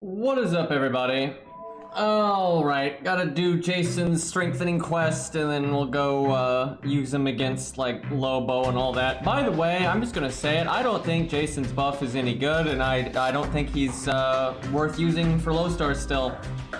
What is up, everybody? Alright, gotta do Jason's strengthening quest, and then we'll go use him against, like, Lobo and all that. By the way, I'm just gonna say it, I don't think Jason's buff is any good, and I don't think he's worth using for low stars still.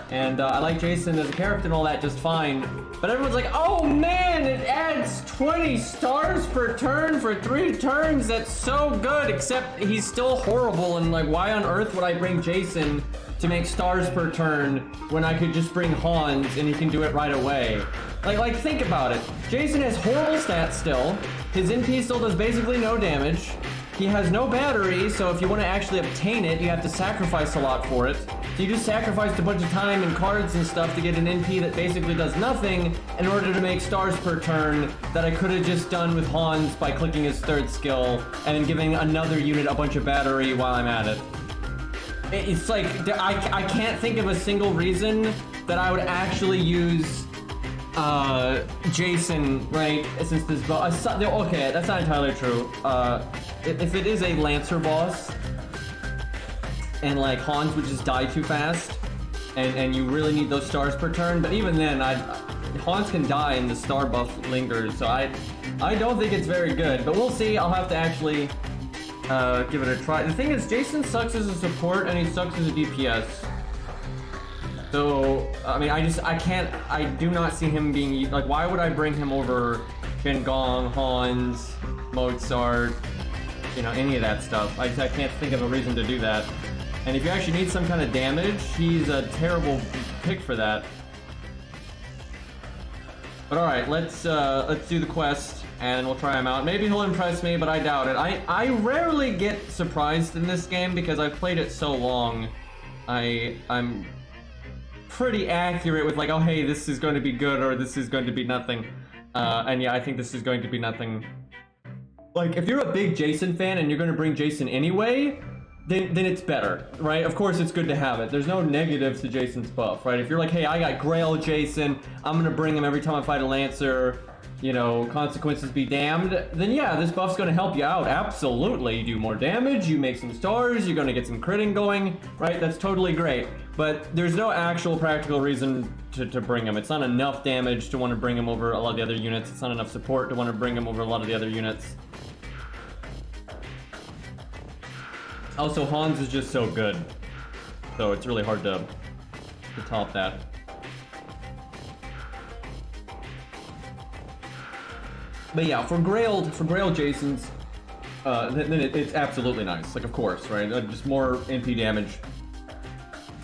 And I like Jason as a character and all that just fine. But everyone's like, oh man, it adds 20 stars per turn for 3 turns, that's so good, except he's still horrible, and like, why on earth would I bring Jason to make stars per turn when I could just bring Hans and he can do it right away? Like think about it. Jason has horrible stats still. His NP still does basically no damage. He has no battery, so if you want to actually obtain it, you have to sacrifice a lot for it. So you just sacrificed a bunch of time and cards and stuff to get an NP that basically does nothing in order to make stars per turn that I could have just done with Hans by clicking his third skill and then giving another unit a bunch of battery while I'm at it. It's like, I can't think of a single reason that I would actually use Jason, right, since this boss, okay, that's not entirely true. If it is a Lancer boss, and like Hans would just die too fast, and you really need those stars per turn, but even then, Hans can die and the star buff lingers, so I don't think it's very good, but we'll see. I'll have to actually give it a try. The thing is, Jason sucks as a support and he sucks as a DPS. So, I mean, I do not see him being, like, why would I bring him over Gong, Hans, Mozart, you know, any of that stuff? I can't think of a reason to do that. And if you actually need some kind of damage, he's a terrible pick for that. But alright, let's do the quest and we'll try him out. Maybe he'll impress me, but I doubt it. I rarely get surprised in this game because I've played it so long. I'm pretty accurate with like, oh hey, this is going to be good or this is going to be nothing. And yeah, I think this is going to be nothing. Like, if you're a big Jason fan and you're going to bring Jason anyway, then it's better, right? Of course it's good to have it. There's no negatives to Jason's buff, right? If you're like, hey, I got Grail Jason, I'm gonna bring him every time I fight a Lancer, you know, consequences be damned, then yeah, this buff's gonna help you out, absolutely. You do more damage, you make some stars, you're gonna get some critting going, right? That's totally great. But there's no actual practical reason to bring him. It's not enough damage to want to bring him over a lot of the other units. It's not enough support to want to bring him over a lot of the other units. Also, Hans is just so good, so it's really hard to top that. But yeah, for Grail Jasons, then it's absolutely nice. Like, of course, right? Just more NP damage,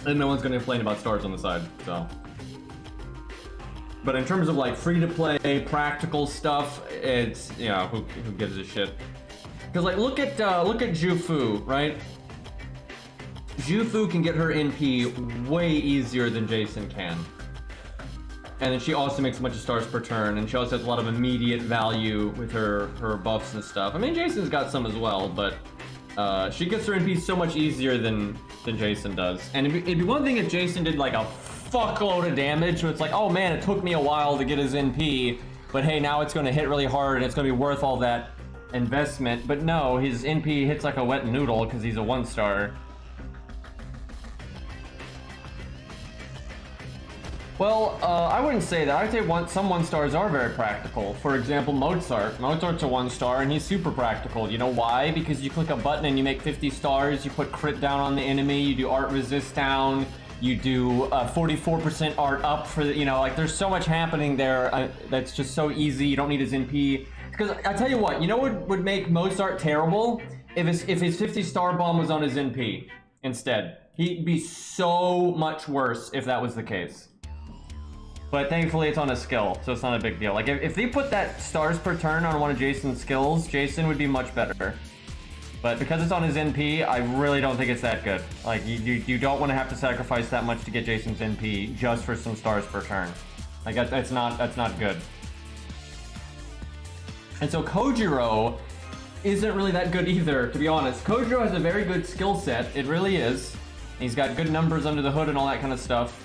and no one's gonna complain about stars on the side. So, but in terms of like free-to-play practical stuff, it's, you know, who gives a shit? Because, like, look at Jufu, right? Jufu can get her NP way easier than Jason can. And then she also makes a bunch of stars per turn, and she also has a lot of immediate value with her buffs and stuff. I mean, Jason's got some as well, but she gets her NP so much easier than Jason does. And it'd be one thing if Jason did, like, a fuckload of damage, so it's like, oh man, it took me a while to get his NP, but hey, now it's going to hit really hard, and it's going to be worth all that investment. But no, his NP hits like a wet noodle because he's a 1-star. Well, I wouldn't say that. I'd say some 1-stars are very practical. For example, Mozart. Mozart's a 1-star and he's super practical. You know why? Because you click a button and you make 50 stars, you put crit down on the enemy, you do art resist down, you do 44% art up for the, you know, like, there's so much happening there that's just so easy. You don't need his NP. Because I tell you what, you know what would make Mozart terrible? If his 50-star bomb was on his NP instead. He'd be so much worse if that was the case. But thankfully it's on a skill, so it's not a big deal. Like, if they put that stars per turn on one of Jason's skills, Jason would be much better. But because it's on his NP, I really don't think it's that good. Like, you don't want to have to sacrifice that much to get Jason's NP just for some stars per turn. Like, that's not good. And so Kojiro isn't really that good either, to be honest. Kojiro has a very good skill set, it really is. He's got good numbers under the hood and all that kind of stuff.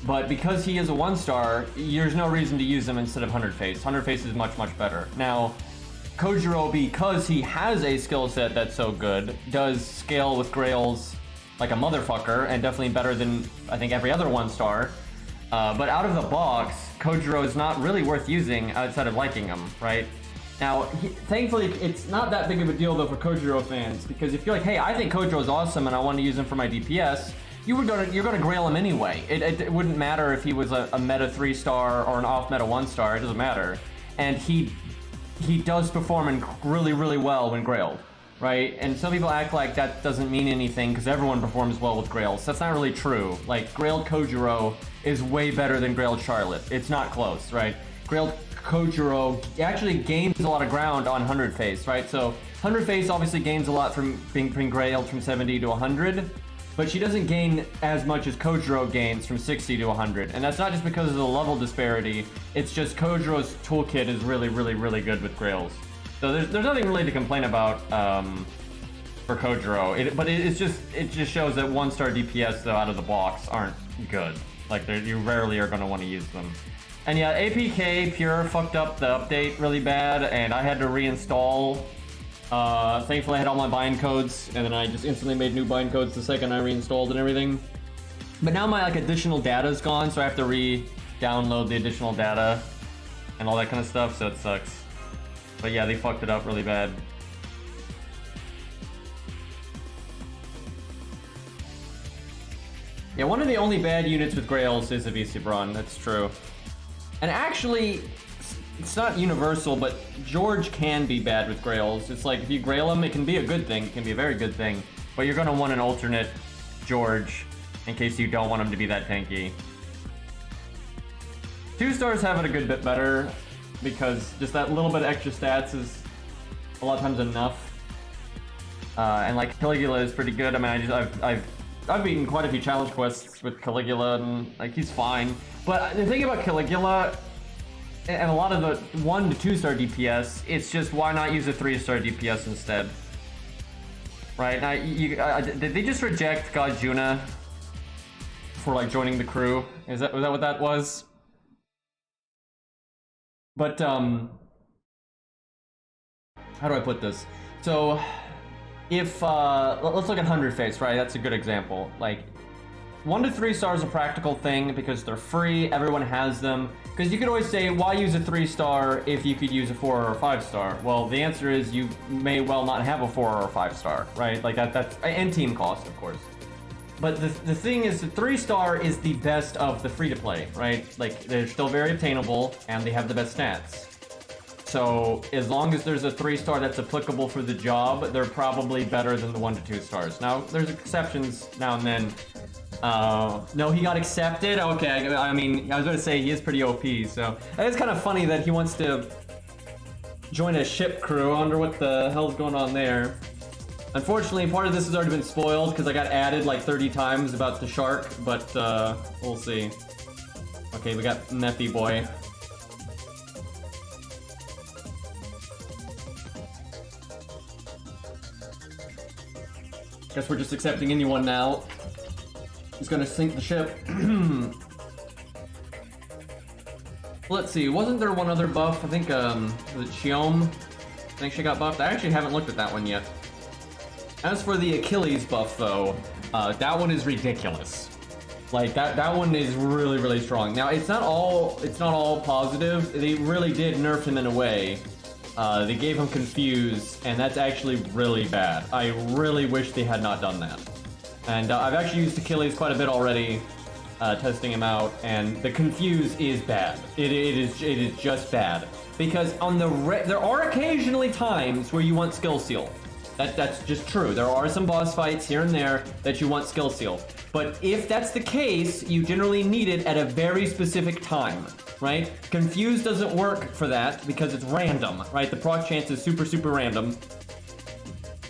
But because he is a 1-star, there's no reason to use him instead of 100 Face. 100 Face is much, much better. Now, Kojiro, because he has a skill set that's so good, does scale with Grail's like a motherfucker, and definitely better than, I think, every other 1-star. But out of the box, Kojiro is not really worth using outside of liking him, right? Now, thankfully, it's not that big of a deal, though, for Kojiro fans, because if you're like, hey, I think Kojiro's awesome and I want to use him for my DPS, you're gonna grail him anyway. It wouldn't matter if he was a meta 3-star or an off-meta 1-star, it doesn't matter. And he does perform really, really well when grailed, right? And some people act like that doesn't mean anything because everyone performs well with grails. That's not really true. Like, grailed Kojiro is way better than grailed Charlotte. It's not close, right? Grailed Kojiro actually gains a lot of ground on 100 face, right? So 100 face obviously gains a lot from being grailed from 70 to 100, but she doesn't gain as much as Kojiro gains from 60 to 100. And that's not just because of the level disparity, it's just Kojiro's toolkit is really, really, really good with grails. So there's nothing really to complain about for Kojiro, but it just shows that 1-star DPS though out of the box aren't good. Like you rarely are going to want to use them. And yeah, APK Pure fucked up the update really bad, and I had to reinstall. Thankfully I had all my bind codes, and then I just instantly made new bind codes the second I reinstalled and everything. But now my additional data is gone, so I have to re-download the additional data and all that kind of stuff, so it sucks. But yeah, they fucked it up really bad. Yeah, one of the only bad units with Grails is a Visibron, that's true. And actually, it's not universal, but George can be bad with Grails. It's like, if you Grail him, it can be a good thing, it can be a very good thing, but you're gonna want an alternate George in case you don't want him to be that tanky. 2-stars have it a good bit better, because just that little bit of extra stats is a lot of times enough. And like Caligula is pretty good. I mean, I've beaten quite a few challenge quests with Caligula, and like he's fine. But the thing about Caligula and a lot of the 1 to 2-star DPS, it's just why not use a 3-star DPS instead? Right now, did they just reject Gajuna for like joining the crew? Was that what that was? But how do I put this? So if let's look at 100 face, right? That's a good example. Like 1 to 3 stars is a practical thing because they're free, everyone has them. Because you could always say, why use a 3-star if you could use a 4 or a 5-star? Well, the answer is you may well not have a 4 or a 5-star, right? Like that's and team cost, of course. But the thing is, the 3-star is the best of the free-to-play, right? Like, they're still very obtainable, and they have the best stats. So, as long as there's a 3-star that's applicable for the job, they're probably better than the 1 to 2 stars. Now, there's exceptions now and then. No, he got accepted? Okay, I mean, I was going to say he is pretty OP, so... It's kind of funny that he wants to join a ship crew. I wonder what the hell's going on there. Unfortunately, part of this has already been spoiled because I got added like 30 times about the shark, but we'll see. Okay, we got Methy Boy. Guess we're just accepting anyone now. He's gonna sink the ship. Let's see, wasn't there one other buff? I think, was it Shion? I think she got buffed. I actually haven't looked at that one yet. As for the Achilles buff, though, that one is ridiculous. Like that one is really, really strong. Now it's not all positive. They really did nerf him in a way. They gave him Confuse, and that's actually really bad. I really wish they had not done that. And I've actually used Achilles quite a bit already, testing him out, and the Confuse is bad. It is just bad because on there are occasionally times where you want Skill Seal. That's just true. There are some boss fights here and there that you want Skill Seal. But if that's the case, you generally need it at a very specific time, right? Confuse doesn't work for that because it's random, right? The proc chance is super, super random.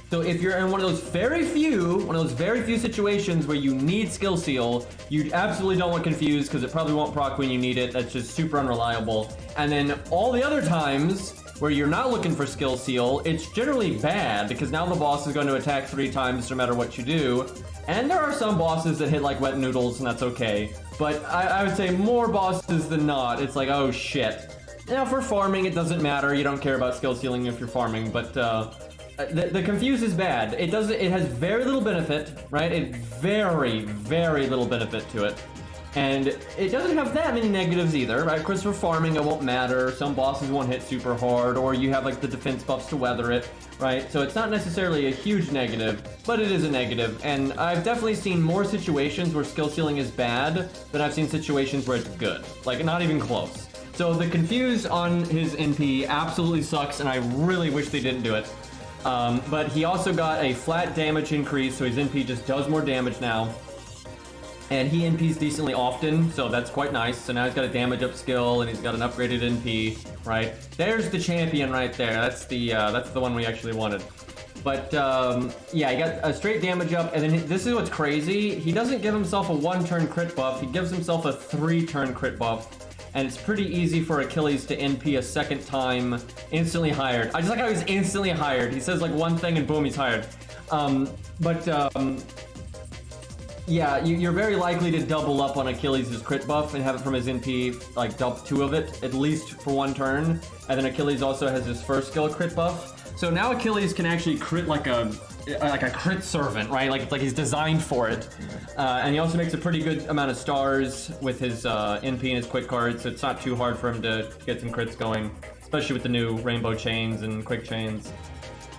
So if you're in one of those very few situations where you need Skill Seal, you absolutely don't want Confuse because it probably won't proc when you need it. That's just super unreliable. And then all the other times where you're not looking for Skill Seal, it's generally bad because now the boss is going to attack 3 times no matter what you do. And there are some bosses that hit like wet noodles, and that's okay. But I would say more bosses than not, it's like, oh shit. Now for farming, it doesn't matter. You don't care about skill sealing if you're farming, but The confuse is bad. It has very little benefit, right? Very little benefit to it. And it doesn't have that many negatives either, right? Of course, for farming, it won't matter. Some bosses won't hit super hard, or you have like the defense buffs to weather it, right? So it's not necessarily a huge negative, but it is a negative. And I've definitely seen more situations where skill ceiling is bad than I've seen situations where it's good. Like, not even close. So the confuse on his NP absolutely sucks, and I really wish they didn't do it. But he also got a flat damage increase, so his NP just does more damage now. And he NPs decently often, so that's quite nice. So now he's got a damage up skill, and he's got an upgraded NP, right? There's the champion right there. That's the one we actually wanted. But yeah, he got a straight damage up, and then this is what's crazy. He doesn't give himself a 1-turn crit buff. He gives himself a 3-turn crit buff. And it's pretty easy for Achilles to NP a second time, instantly hired. I just like how he's instantly hired. He says like one thing and boom, he's hired. Yeah, you're very likely to double up on Achilles' crit buff and have it from his NP, like dump 2 of it, at least for 1 turn. And then Achilles also has his first skill crit buff. So now Achilles can actually crit like a crit servant, right? Like he's designed for it. And he also makes a pretty good amount of stars with his NP and his quick cards, so it's not too hard for him to get some crits going, especially with the new rainbow chains and quick chains.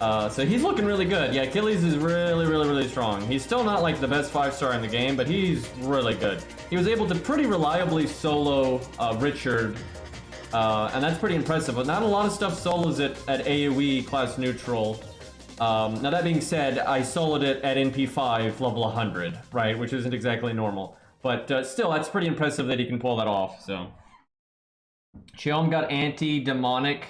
So he's looking really good. Yeah, Achilles is really strong. He's still not like the best 5-star in the game, but he's really good. He was able to pretty reliably solo Richard, and that's pretty impressive. But not a lot of stuff solos it at AoE class neutral. Now that being said, I soloed it at NP5 level 100, right? Which isn't exactly normal. But still, that's pretty impressive that he can pull that off, so. Shion got anti-demonic,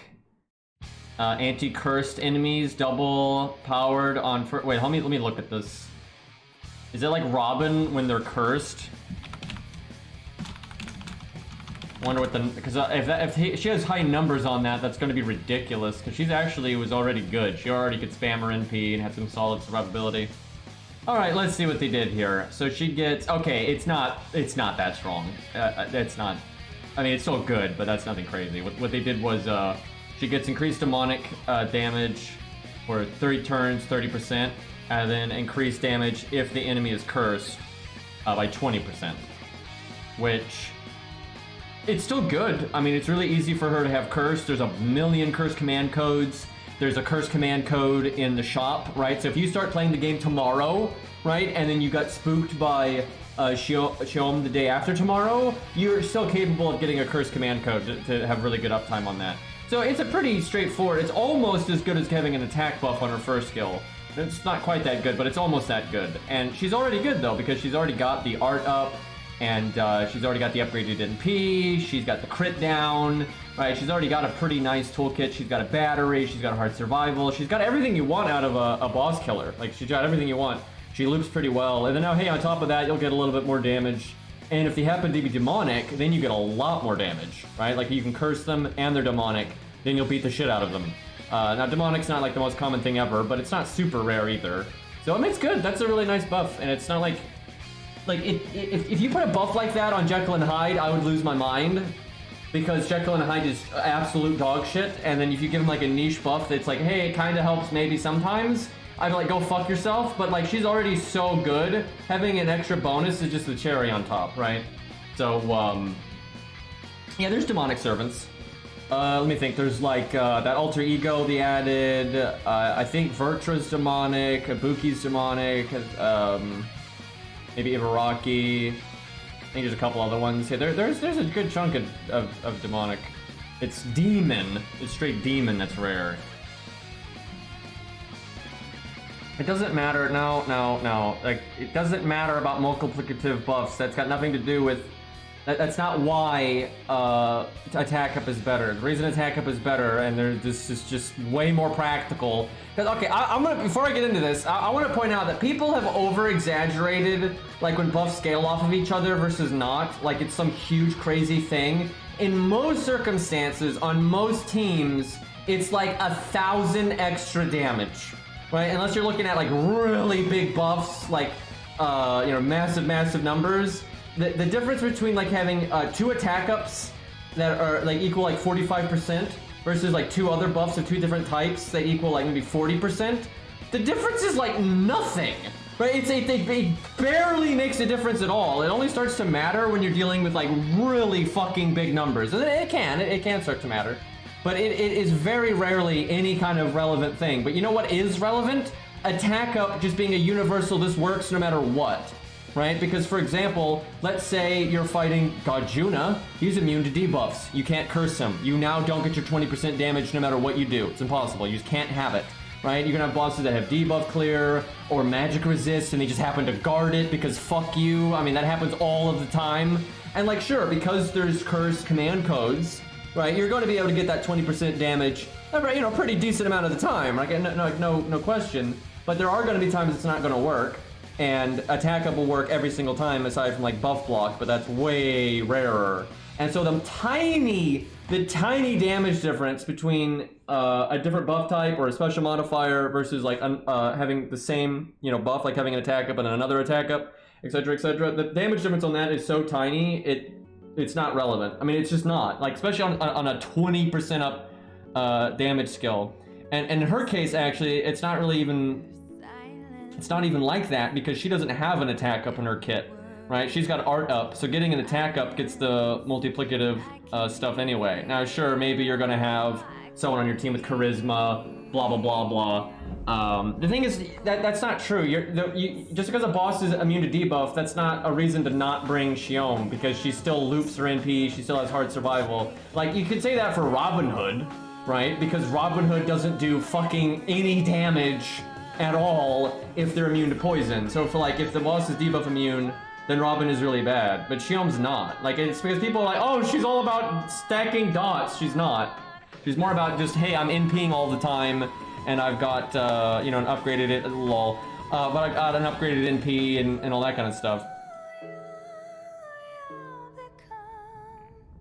anti-cursed enemies, double powered on... Wait, let me look at this. Is it like Robin when they're cursed? Wonder what the... Because if she has high numbers on that, that's going to be ridiculous. Because she's actually was already good. She already could spam her NP and had some solid survivability. Alright, let's see what they did here. So she gets... Okay, it's not that strong. It's not... I mean, it's still good, but that's nothing crazy. What they did was... she gets increased demonic damage for 30 turns, 30%. And then increased damage if the enemy is cursed by 20%. Which... It's still good. I mean, it's really easy for her to have cursed. There's a million curse command codes. There's a curse command code in the shop, right? So if you start playing the game tomorrow, right, and then you got spooked by Shion the day after tomorrow, you're still capable of getting a curse command code to have really good uptime on that. So it's a pretty straightforward. It's almost as good as having an attack buff on her first skill. It's not quite that good, but it's almost that good. And she's already good, though, because she's already got the art up. And she's already got the upgraded NP, she's got the crit down, right? She's already got a pretty nice toolkit, she's got a battery, she's got a hard survival, she's got everything you want out of a boss killer. Like, she's got everything you want. She loops pretty well. And then now, hey, on top of that, you'll get a little bit more damage. And if they happen to be demonic, then you get a lot more damage, right? Like, you can curse them and they're demonic, then you'll beat the shit out of them. Now, demonic's not like the most common thing ever, but it's not super rare either. So, I mean, it's good. That's a really nice buff, and it's not like... if you put a buff like that on Jekyll and Hyde, I would lose my mind. Because Jekyll and Hyde is absolute dog shit, and then if you give him like a niche buff that's like, hey, it kind of helps maybe sometimes, I'd be like, go fuck yourself. But like, she's already so good, having an extra bonus is just the cherry on top, right? So, yeah, there's demonic servants. Let me think, there's like that alter ego they added, I think Vertra's demonic, Ibuki's demonic, maybe Ibaraki. I think there's a couple other ones. Yeah, there's a good chunk of demonic. It's demon. It's straight demon that's rare. It doesn't matter. No. Like, it doesn't matter about multiplicative buffs. That's got nothing to do with... That's not why attack up is better. The reason attack up is better, and this is just way more practical. Because, okay, I'm gonna, before I get into this, I want to point out that people have over-exaggerated, like, when buffs scale off of each other versus not. Like, it's some huge, crazy thing. In most circumstances, on most teams, it's like 1,000 extra damage, right? Unless you're looking at, like, really big buffs, like, you know, massive numbers. The difference between like having 2 attack ups that are like equal like 45% versus like 2 other buffs of 2 different types that equal like maybe 40%, the difference is like nothing. Right? It barely makes a difference at all. It only starts to matter when you're dealing with like really fucking big numbers. And it can start to matter. But it is very rarely any kind of relevant thing. But you know what is relevant? Attack up just being a universal, this works no matter what. Right? Because for example, let's say you're fighting Gajuna, he's immune to debuffs. You can't curse him. You now don't get your 20% damage no matter what you do. It's impossible. You just can't have it. Right? You're gonna have bosses that have debuff clear or magic resist and they just happen to guard it because fuck you. I mean, that happens all of the time. And like, sure, because there's cursed command codes, right, you're going to be able to get that 20% damage, you know, pretty decent amount of the time. Like, no question. But there are going to be times it's not going to work. And attack up will work every single time aside from like buff block, but that's way rarer. And so the tiny damage difference between a different buff type or a special modifier versus like having the same, you know, buff, like having an attack up and another attack up, etc., etc. The damage difference on that is so tiny, it's not relevant. I mean, it's just not. Like, especially on a 20% up damage skill. And in her case, actually, it's not even like that because she doesn't have an attack up in her kit. Right? She's got art up, so getting an attack up gets the multiplicative stuff anyway. Now, sure, maybe you're gonna have someone on your team with charisma, blah, blah, blah, blah. The thing is, that's not true. Just because a boss is immune to debuff, that's not a reason to not bring Shion, because she still loops her NP, she still has hard survival. Like, you could say that for Robin Hood, right? Because Robin Hood doesn't do fucking any damage at all if they're immune to poison. So for like, if the boss is debuff immune, then Robin is really bad, but Shion's not. Like, it's because people are like, oh, she's all about stacking dots. She's not. She's more about just, hey, I'm NPing all the time, and I've got, you know, an upgraded, lol, but I've got an upgraded NP and all that kind of stuff.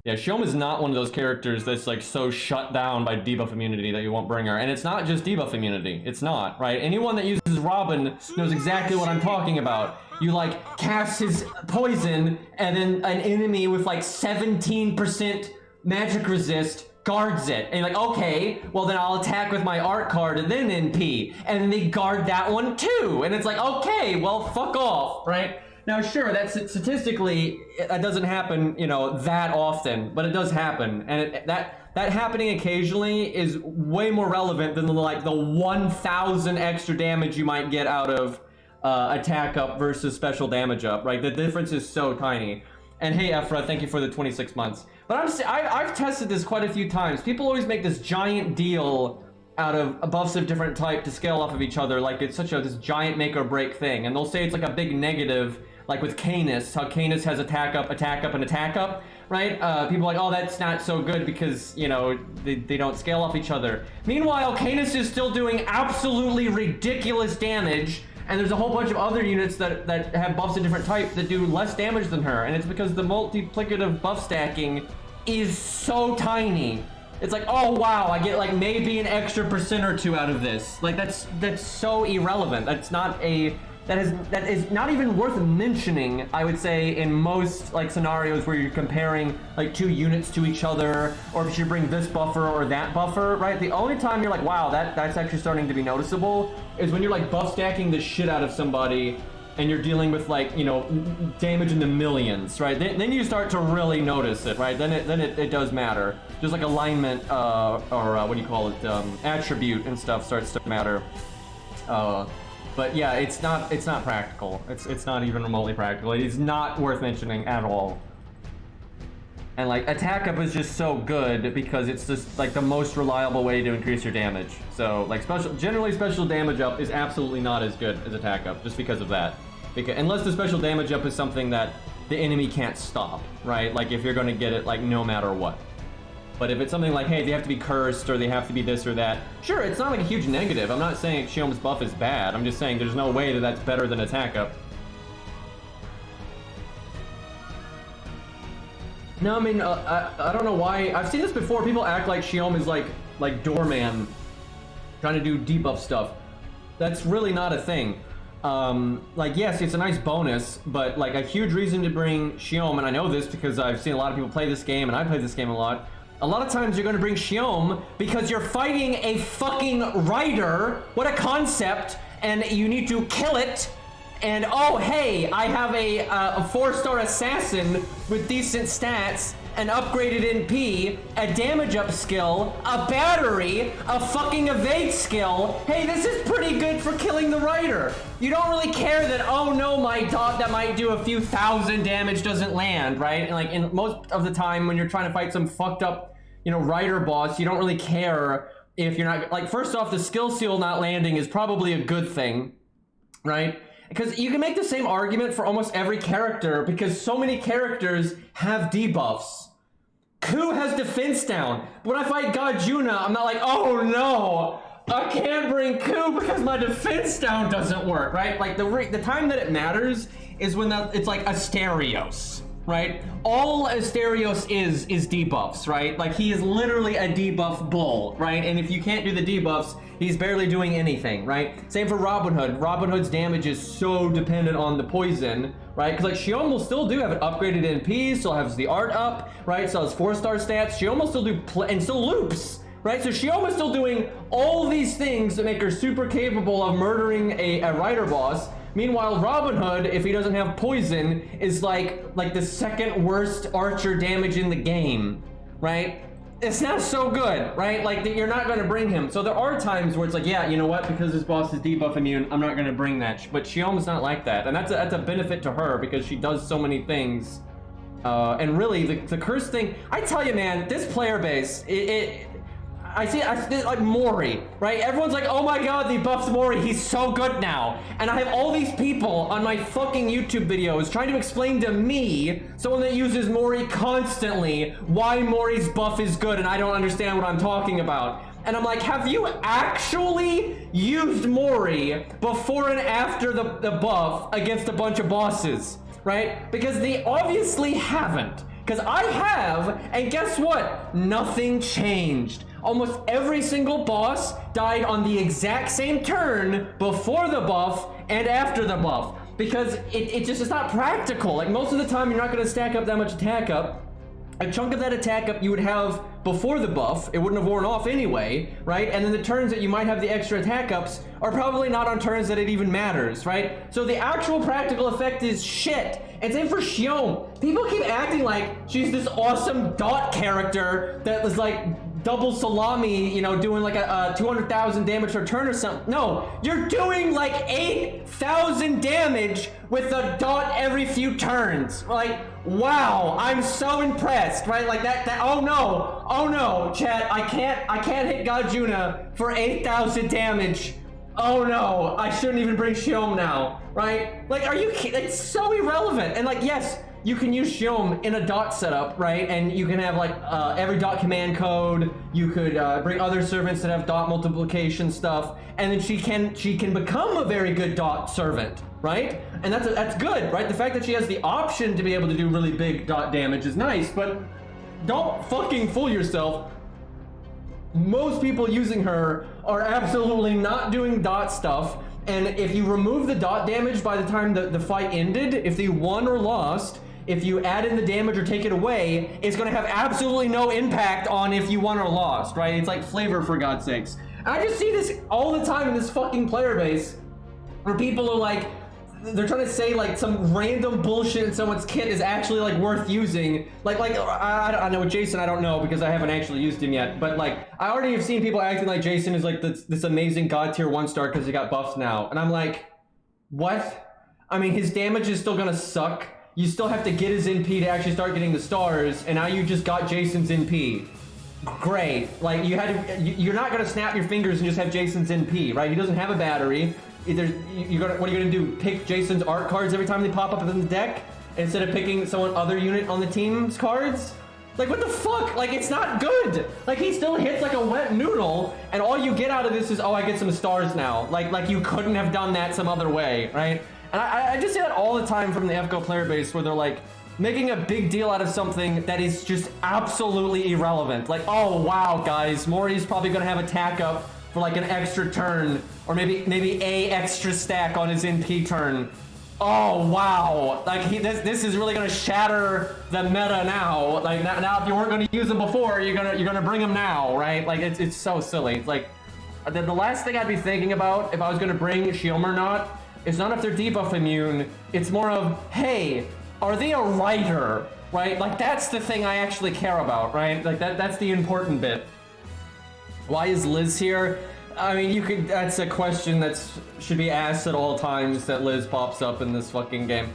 Yeah, Shion is not one of those characters that's like so shut down by debuff immunity that you won't bring her. And it's not just debuff immunity. It's not, right? Anyone that uses Robin knows exactly what I'm talking about. You like cast his poison and then an enemy with like 17% magic resist guards it. And you're like, okay, well then I'll attack with my art card and then NP. And then they guard that one too. And it's like, okay, well fuck off, right? Now, sure, that's statistically, that doesn't happen, you know, that often, but it does happen. And that happening occasionally is way more relevant than like the 1,000 extra damage you might get out of attack up versus special damage up, right? The difference is so tiny. And hey, Ephra, thank you for the 26 months. But I've tested this quite a few times. People always make this giant deal out of buffs of different type to scale off of each other, like it's such this giant make or break thing. And they'll say it's like a big negative, like with Canis, how Canis has attack up, and attack up, right? People are like, oh, that's not so good because, you know, they don't scale off each other. Meanwhile, Canis is still doing absolutely ridiculous damage, and there's a whole bunch of other units that have buffs of different types that do less damage than her, and it's because the multiplicative buff stacking is so tiny. It's like, oh wow, I get like maybe an extra % or 2 out of this. Like that's so irrelevant. That is not even worth mentioning, I would say, in most like scenarios where you're comparing like 2 units to each other, or if you bring this buffer or that buffer, right? The only time you're like, wow, that's actually starting to be noticeable is when you're like buff stacking the shit out of somebody and you're dealing with like, you know, damage in the millions, right? Then you start to really notice it, right? Then it does matter. Just like alignment or what do you call it? Attribute and stuff starts to matter. But yeah, it's not practical. It's not even remotely practical. It's not worth mentioning at all. And like attack up is just so good because it's just like the most reliable way to increase your damage. So like generally special damage up is absolutely not as good as attack up just because of that. Unless the special damage up is something that the enemy can't stop, right? Like if you're going to get it like no matter what. But if it's something like, hey, they have to be cursed or they have to be this or that, sure, it's not like a huge negative. I'm not saying Shion's buff is bad. I'm just saying there's no way that that's better than attack up. No, I mean, I don't know why. I've seen this before. People act like Shion is like doorman, trying to do debuff stuff. That's really not a thing. Like, yes, it's a nice bonus, but like a huge reason to bring Shion, and I know this because I've seen a lot of people play this game, and I play this game a lot, A lot of times you're going to bring Shion because you're fighting a fucking rider. What a concept. And you need to kill it. And oh, hey, I have a 4-star assassin with decent stats, an upgraded NP, a damage up skill, a battery, a fucking evade skill. Hey, this is pretty good for killing the rider. You don't really care that, oh no, my dot that might do a few thousand damage doesn't land, right? And like in most of the time when you're trying to fight some fucked up, you know, rider boss, you don't really care if you're not, like, first off, the skill seal not landing is probably a good thing, right? Because you can make the same argument for almost every character because so many characters have debuffs. Ku has defense down. When I fight God Juna, I'm not like, oh no, I can't bring Ku because my defense down doesn't work, right? Like the time that it matters is when it's like Asterios, right? All Asterios is debuffs, right? Like he is literally a debuff bull, right? And if you can't do the debuffs, he's barely doing anything, right? Same for Robin Hood. Robin Hood's damage is so dependent on the poison, right? Because like Shion will still do have an upgraded NP, still has the art up, right? Still has 4-star stats. Shion will still do and still loops, right? So Shion is still doing all these things that make her super capable of murdering a rider boss. Meanwhile, Robin Hood, if he doesn't have poison, is like the second worst archer damage in the game, right? It's not so good, right? Like you're not going to bring him. So there are times where it's like, yeah, you know what? Because this boss is debuff immune, I'm not going to bring that. But Shion's not like that, and that's a benefit to her because she does so many things. And really, the curse thing, I tell you, man, this player base, I see like Mori, right? Everyone's like, oh my god, they buffed Mori, he's so good now. And I have all these people on my fucking YouTube videos trying to explain to me, someone that uses Mori constantly, why Mori's buff is good, and I don't understand what I'm talking about. And I'm like, have you actually used Mori before and after the buff against a bunch of bosses, right? Because they obviously haven't. Because I have, and guess what? Nothing changed. Almost every single boss died on the exact same turn before the buff and after the buff. Because it just is not practical. Like most of the time, you're not going to stack up that much attack up. A chunk of that attack up you would have before the buff, it wouldn't have worn off anyway, right? And then the turns that you might have the extra attack ups are probably not on turns that it even matters, right? So the actual practical effect is shit. And same for Shion. People keep acting like she's this awesome dot character that was like double salami, you know, doing like a 200,000 damage per turn or something. No, you're doing like 8,000 damage with a dot every few turns. Like, wow, I'm so impressed, right? Like that, oh no, chat, I can't hit Gajuna for 8,000 damage. Oh no, I shouldn't even bring Shion now, right? Like, are you kidding? It's so irrelevant. And like, yes, you can use Shion in a dot setup, right? And you can have like every dot command code. You could bring other servants that have dot multiplication stuff, and then she can become a very good dot servant, right? And that's good, right? The fact that she has the option to be able to do really big dot damage is nice, but don't fucking fool yourself. Most people using her are absolutely not doing dot stuff, and if you remove the dot damage by the time the fight ended, if they won or lost, if you add in the damage or take it away, it's going to have absolutely no impact on if you won or lost, right? It's like flavor, for God's sakes. And I just see this all the time in this fucking player base where people are like, they're trying to say like some random bullshit in someone's kit is actually like worth using. Like I know Jason, I don't know because I haven't actually used him yet, but like I already have seen people acting like Jason is like this amazing god tier 1-star because he got buffs now. And I'm like, what? I mean, his damage is still gonna suck. You still have to get his NP to actually start getting the stars, and now you just got Jason's NP. Great. Like you're not gonna snap your fingers and just have Jason's NP, right? He doesn't have a battery. What are you gonna do? Pick Jason's art cards every time they pop up in the deck instead of picking someone other unit on the team's cards? Like, what the fuck? Like, it's not good. Like, he still hits like a wet noodle, and all you get out of this is, oh, I get some stars now. Like you couldn't have done that some other way, right? And I just see that all the time from the FGO player base where they're like making a big deal out of something that is just absolutely irrelevant. Like, oh wow, guys, Mori's probably gonna have attack up for like an extra turn, or maybe a extra stack on his NP turn. Oh wow! Like this is really gonna shatter the meta now. Like now, if you weren't gonna use them before, you're gonna bring them now, right? Like it's so silly. It's like the last thing I'd be thinking about if I was gonna bring Shion or not is not if they're debuff immune. It's more of, hey, are they a writer, right? Like that's the thing I actually care about, right? Like that's the important bit. Why is Liz here? I mean, that's a question that should be asked at all times that Liz pops up in this fucking game.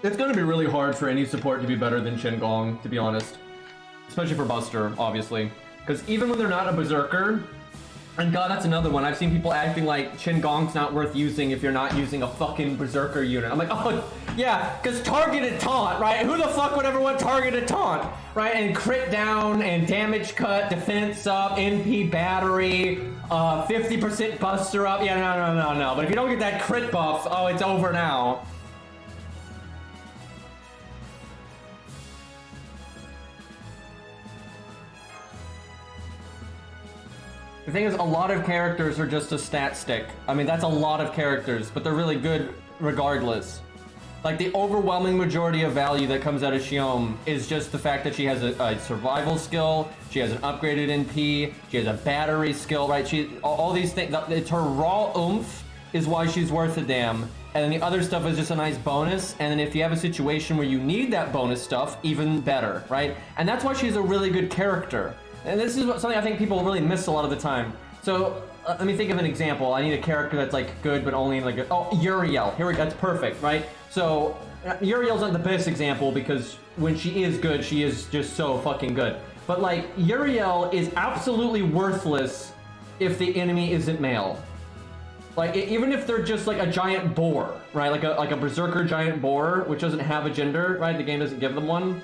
It's gonna be really hard for any support to be better than Shin Gong, to be honest. Especially for Buster, obviously. Because even when they're not a Berserker, and god, that's another one, I've seen people acting like Shin Gong's not worth using if you're not using a fucking Berserker unit. I'm like, oh, yeah, because targeted taunt, right? Who the fuck would ever want targeted taunt, right? And crit down, and damage cut, defense up, NP battery, 50% Buster up. Yeah, no. But if you don't get that crit buff, oh, it's over now. The thing is, a lot of characters are just a stat stick. I mean, that's a lot of characters, but they're really good regardless. Like, the overwhelming majority of value that comes out of Shion is just the fact that she has a survival skill, she has an upgraded NP, she has a battery skill, right? All these things, it's her raw oomph is why she's worth a damn. And then the other stuff is just a nice bonus, and then if you have a situation where you need that bonus stuff, even better, right? And that's why she's a really good character. And this is something I think people really miss a lot of the time. So, let me think of an example. I need a character that's like good, but only in like Uriel. Here we go, that's perfect, right? So, Uriel's not the best example because when she is good, she is just so fucking good. But like, Uriel is absolutely worthless if the enemy isn't male. Like, even if they're just like a giant boar, right? Like a Berserker giant boar, which doesn't have a gender, right? The game doesn't give them one.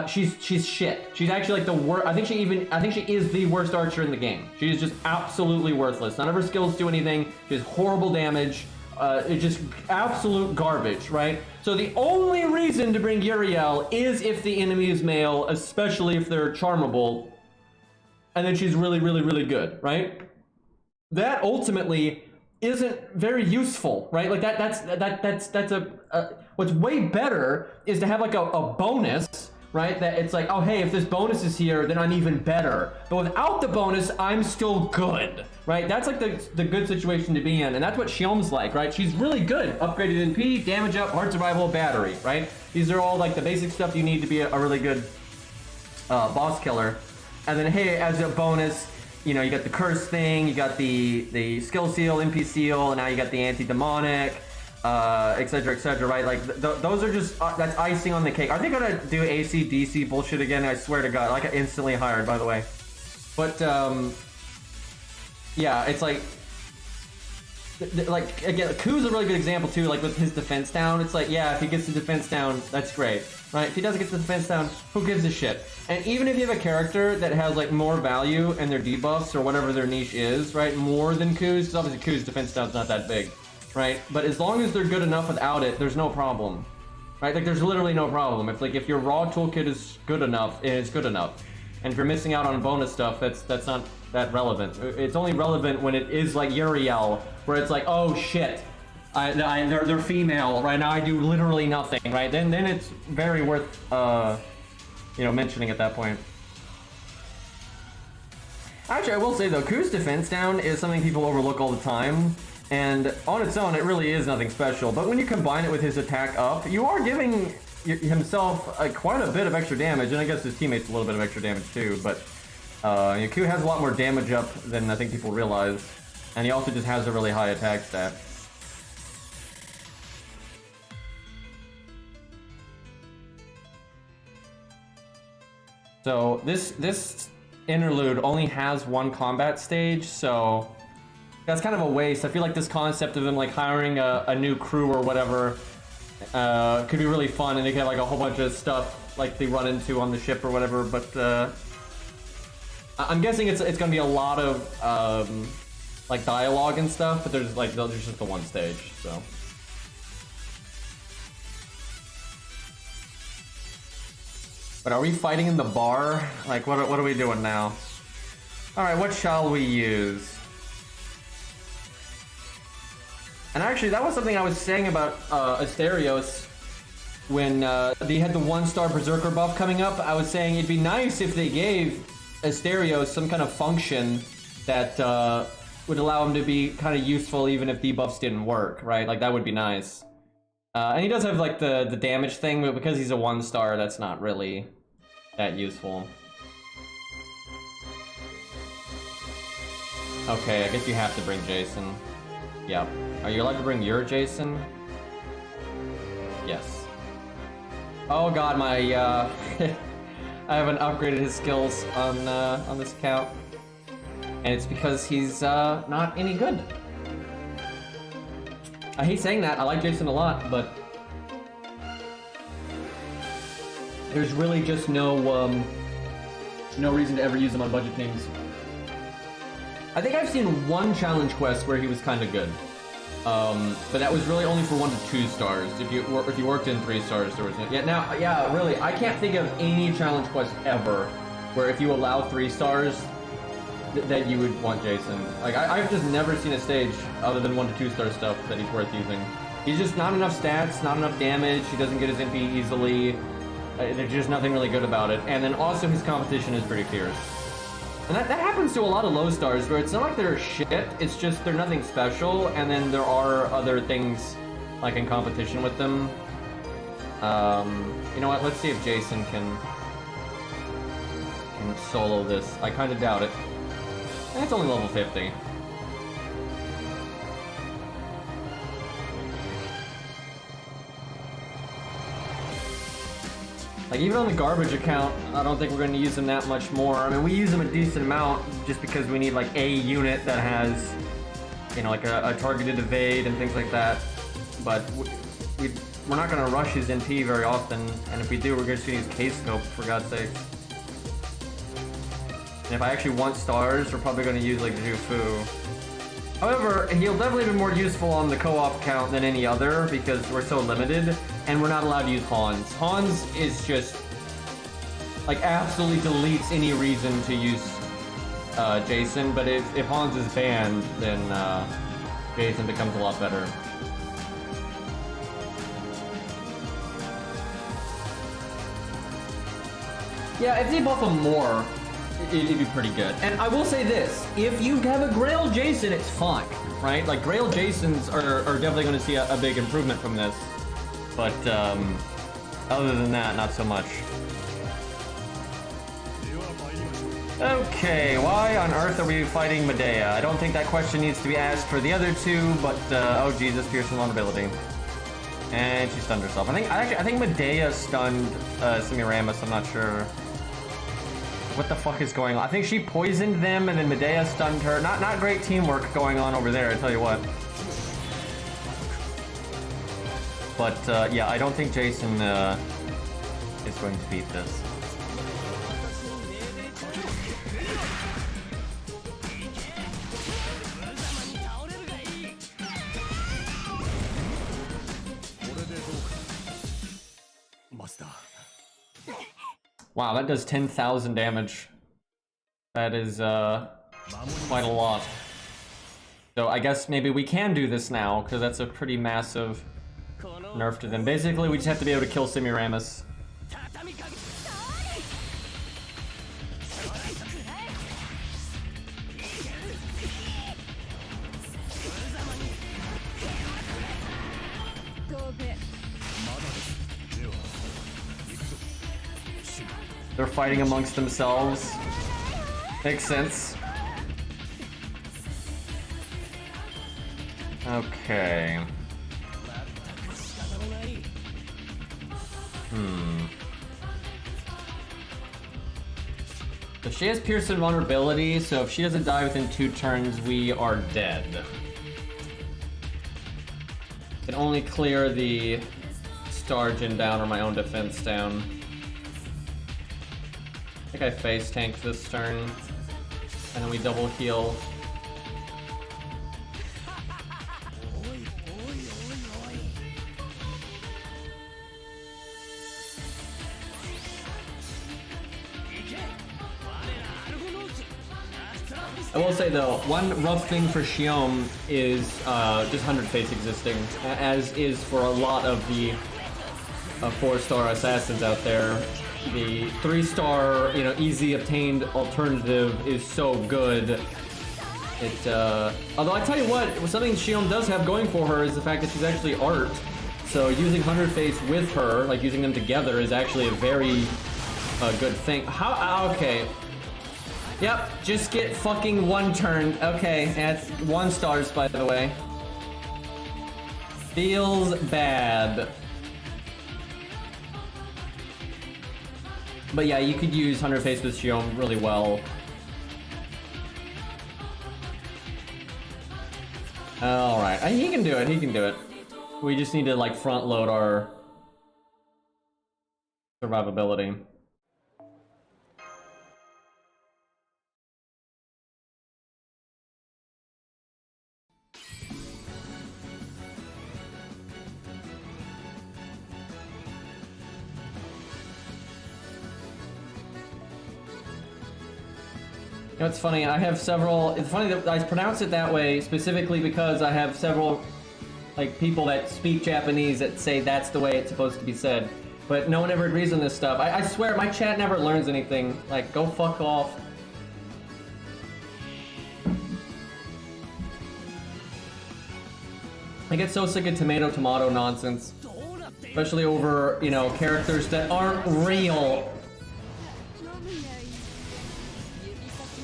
She's shit. She's actually like the worst. I think she is the worst archer in the game. She's just absolutely worthless. None of her skills do anything. She has horrible damage. It's just absolute garbage, right? So the only reason to bring Uriel is if the enemy is male, especially if they're charmable, and then she's really, really, really good, right? That ultimately isn't very useful, right? Like that's what's way better is to have like a bonus, right? That it's like, oh, hey, if this bonus is here, then I'm even better. But without the bonus, I'm still good, right? That's like the good situation to be in. And that's what Shion's like, right? She's really good. Upgraded NP, damage up, hard survival, battery, right? These are all like the basic stuff you need to be a really good boss killer. And then, hey, as a bonus, you know, you got the curse thing, you got the skill seal, NP seal, and now you got the anti-demonic, etc, right? Like those are just that's icing on the cake. Are they gonna do AC DC bullshit again? I swear to God, like I instantly hired, by the way. But yeah, it's like again, Ku's a really good example too. Like with his defense down, it's like, yeah, if he gets the defense down, that's great, right? If he doesn't get the defense down, who gives a shit? And even if you have a character that has like more value in their debuffs or whatever their niche is, right, more than Ku's, because obviously Ku's defense down's not that big. Right, but as long as they're good enough without it, there's no problem, right? Like there's literally no problem. If your raw toolkit is good enough, it's good enough, and if you're missing out on bonus stuff, that's not that relevant. It's only relevant when it is like Uriel, where it's like, oh shit, they're female, right? Now I do literally nothing, right? Then it's very worth you know, mentioning at that point. Actually, I will say though, Ku's defense down is something people overlook all the time. And on its own, it really is nothing special. But when you combine it with his attack up, you are giving himself quite a bit of extra damage, and I guess his teammates a little bit of extra damage too. But Q has a lot more damage up than I think people realize, and he also just has a really high attack stat. So this interlude only has one combat stage, so that's kind of a waste. I feel like this concept of them like hiring a new crew or whatever could be really fun, and they could have like a whole bunch of stuff like they run into on the ship or whatever. But I'm guessing it's gonna be a lot of like dialogue and stuff. But there's just the one stage, so. But are we fighting in the bar? Like what are we doing now? All right, what shall we use? And actually, that was something I was saying about Asterios when they had the 1-star Berserker buff coming up. I was saying it'd be nice if they gave Asterios some kind of function that would allow him to be kind of useful even if debuffs didn't work, right? Like, that would be nice. And he does have, like, the damage thing, but because he's a 1-star, that's not really that useful. Okay, I guess you have to bring Jason. Yeah. Are you allowed to bring your Jason? Yes. Oh god, my, I haven't upgraded his skills on this account. And it's because he's, not any good. I hate saying that, I like Jason a lot, but... there's really just no reason to ever use him on budget teams. I think I've seen one challenge quest where he was kind of good. But that was really only for 1 to 2 stars. If you worked in 3 stars, there was no... Yeah, really, I can't think of any challenge quest ever where if you allow 3 stars, that you would want Jason. Like, I've just never seen a stage other than 1 to 2 star stuff that he's worth using. He's just not enough stats, not enough damage, he doesn't get his MP easily. There's just nothing really good about it. And then also his competition is pretty fierce. And that happens to a lot of low stars where it's not like they're shit, it's just they're nothing special, and then there are other things like in competition with them. You know what, let's see if Jason can solo this. I kind of doubt it. And it's only level 50. Like, even on the garbage account, I don't think we're going to use him that much more. I mean, we use him a decent amount just because we need, like, a unit that has, you know, like a targeted evade and things like that. But we're not going to rush his NP very often, and if we do, we're just going to use K-Scope, for God's sake. And if I actually want stars, we're probably going to use, like, Jufu. However, he'll definitely be more useful on the co-op account than any other because we're so limited, and we're not allowed to use Hans. Hans is just, like, absolutely deletes any reason to use Jason, but if Hans is banned, then Jason becomes a lot better. Yeah, if they buff him more, it'd be pretty good. And I will say this, if you have a Grail Jason, it's fine, right? Like, Grail Jasons are definitely going to see a big improvement from this. But, other than that, not so much. Okay, why on earth are we fighting Medea? I don't think that question needs to be asked for the other two, but, oh Jesus, Pearson vulnerability. And she stunned herself. I think Medea stunned, Semiramis, I'm not sure. What the fuck is going on? I think she poisoned them and then Medea stunned her. Not great teamwork going on over there, I tell you what. But yeah, I don't think Jason is going to beat this. Wow, that does 10,000 damage. That is, quite a lot. So I guess maybe we can do this now, because that's a pretty massive nerf to them. Basically, we just have to be able to kill Semiramis. They're fighting amongst themselves. Makes sense. Okay. So she has Pearson vulnerability, so if she doesn't die within 2 turns, we are dead. Can only clear the Stargen down or my own defense down. I think I face tank this turn, and then we double heal. I will say though, one rough thing for Shion is just 100 face existing, as is for a lot of the 4-star assassins out there. The 3-star, you know, easy obtained alternative is so good. Although I tell you what, something Shion does have going for her is the fact that she's actually art. So using 100 face with her, like using them together, is actually a very good thing. Okay. Yep, just get fucking one turned. Okay, that's 1 stars, by the way. Feels bad. But yeah, you could use 100 face with Shion really well. Alright, he can do it, he can do it. We just need to like front load our survivability. You know, it's funny, I have several, it's funny that I pronounce it that way specifically because I have several, like, people that speak Japanese that say that's the way it's supposed to be said. But no one ever agrees on this stuff. I swear, my chat never learns anything. Like, go fuck off. I get so sick of tomato nonsense. Especially over, you know, characters that aren't real.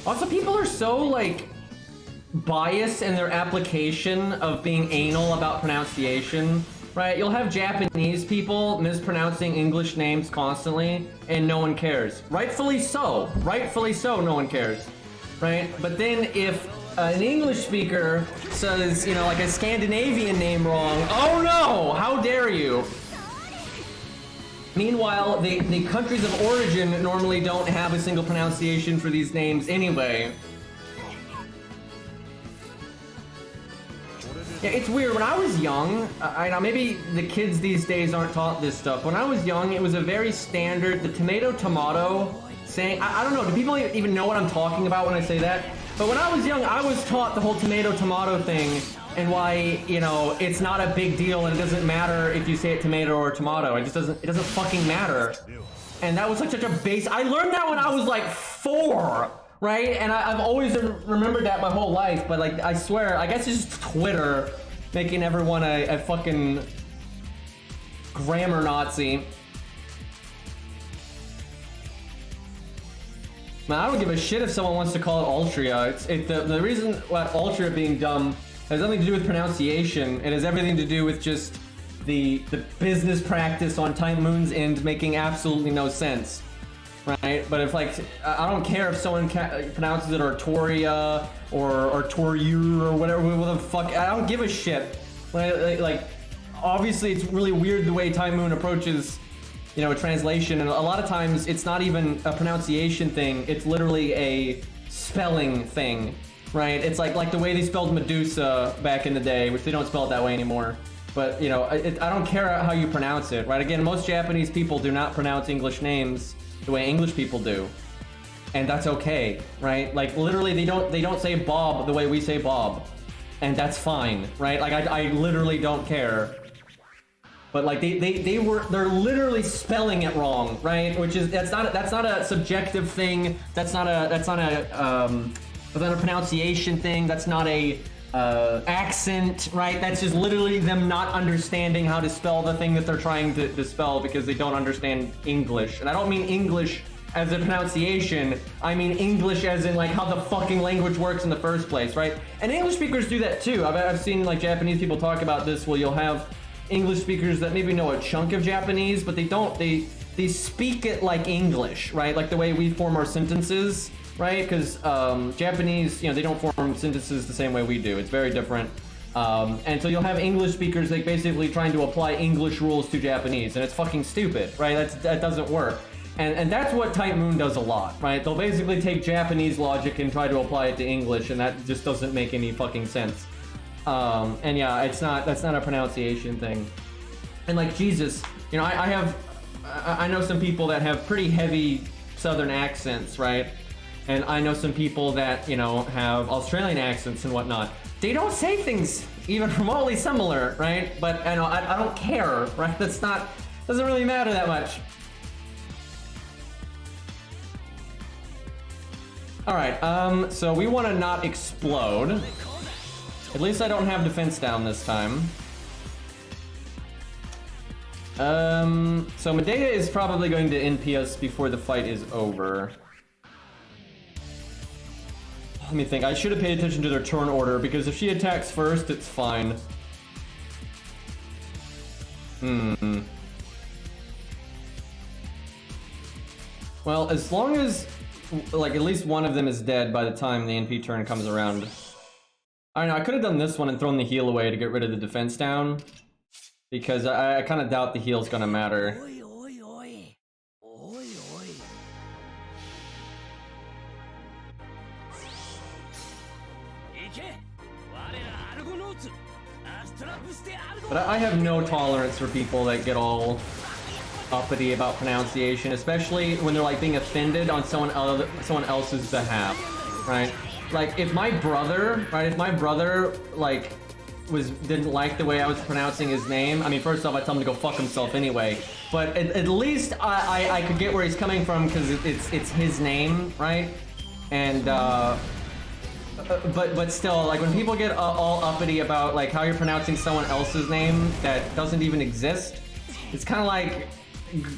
Also, people are so, like, biased in their application of being anal about pronunciation, right? You'll have Japanese people mispronouncing English names constantly, and no one cares. Rightfully so. Rightfully so, no one cares, right? But then if an English speaker says, you know, like a Scandinavian name wrong, oh no! How dare you? Meanwhile, the countries of origin normally don't have a single pronunciation for these names anyway. Yeah, it's weird. When I was young, I know maybe the kids these days aren't taught this stuff. When I was young, it was a very standard, the tomato saying, I don't know, do people even know what I'm talking about when I say that? But when I was young, I was taught the whole tomato thing, and why, you know, it's not a big deal and it doesn't matter if you say it tomato or tomato. It doesn't fucking matter. And that was like such a base. I learned that when I was like 4, right? And I've always remembered that my whole life, but like, I swear, I guess it's just Twitter making everyone a fucking grammar Nazi. Man, I don't give a shit if someone wants to call it Altria. The reason why Altria being dumb has nothing to do with pronunciation. It has everything to do with just the business practice on Time Moon's end making absolutely no sense, right? But if like, I don't care if someone pronounces it Artoria or Toriu or whatever the fuck, I don't give a shit. Like, obviously it's really weird the way Time Moon approaches, you know, translation, and a lot of times it's not even a pronunciation thing, it's literally a spelling thing. Right, it's like the way they spelled Medusa back in the day, which they don't spell it that way anymore. But, you know, I don't care how you pronounce it, right? Again, most Japanese people do not pronounce English names the way English people do. And that's okay, right? Like, literally, they don't say Bob the way we say Bob. And that's fine, right? Like, I literally don't care. But, like, they're literally spelling it wrong, right? Which is, that's not a subjective thing. That's not a pronunciation thing. That's not a accent, right? That's just literally them not understanding how to spell the thing that they're trying to spell because they don't understand English. And I don't mean English as a pronunciation, I mean English as in like how the fucking language works in the first place, right? And English speakers do that too. I've seen like Japanese people talk about this, where you'll have English speakers that maybe know a chunk of Japanese, but they speak it like English, right? Like the way we form our sentences, right? Because Japanese, you know, they don't form sentences the same way we do. It's very different. And so you'll have English speakers like basically trying to apply English rules to Japanese, and it's fucking stupid, right? That doesn't work. And that's what Type Moon does a lot, right? They'll basically take Japanese logic and try to apply it to English, and that just doesn't make any fucking sense. And yeah, that's not a pronunciation thing. And like, Jesus, you know, I know some people that have pretty heavy Southern accents, right? and I know some people that, you know, have Australian accents and whatnot. They don't say things even remotely similar, right? But I know I don't care, right? That's not, doesn't really matter that much. Alright, so we want to not explode. At least I don't have defense down this time. So Medea is probably going to NP us before the fight is over. Let me think. I should have paid attention to their turn order, because if she attacks first, it's fine. Well, as long as, like, at least one of them is dead by the time the NP turn comes around. I don't know, I could have done this one and thrown the heal away to get rid of the defense down. Because I kind of doubt the heal's gonna matter. But I have no tolerance for people that get all uppity about pronunciation, especially when they're like being offended on someone else's behalf, right? Like if my brother, like didn't like the way I was pronouncing his name. I mean, first off, I tell him to go fuck himself anyway. But at least I could get where he's coming from, because it's his name, right? And but still, like when people get all uppity about like how you're pronouncing someone else's name that doesn't even exist, it's kind of like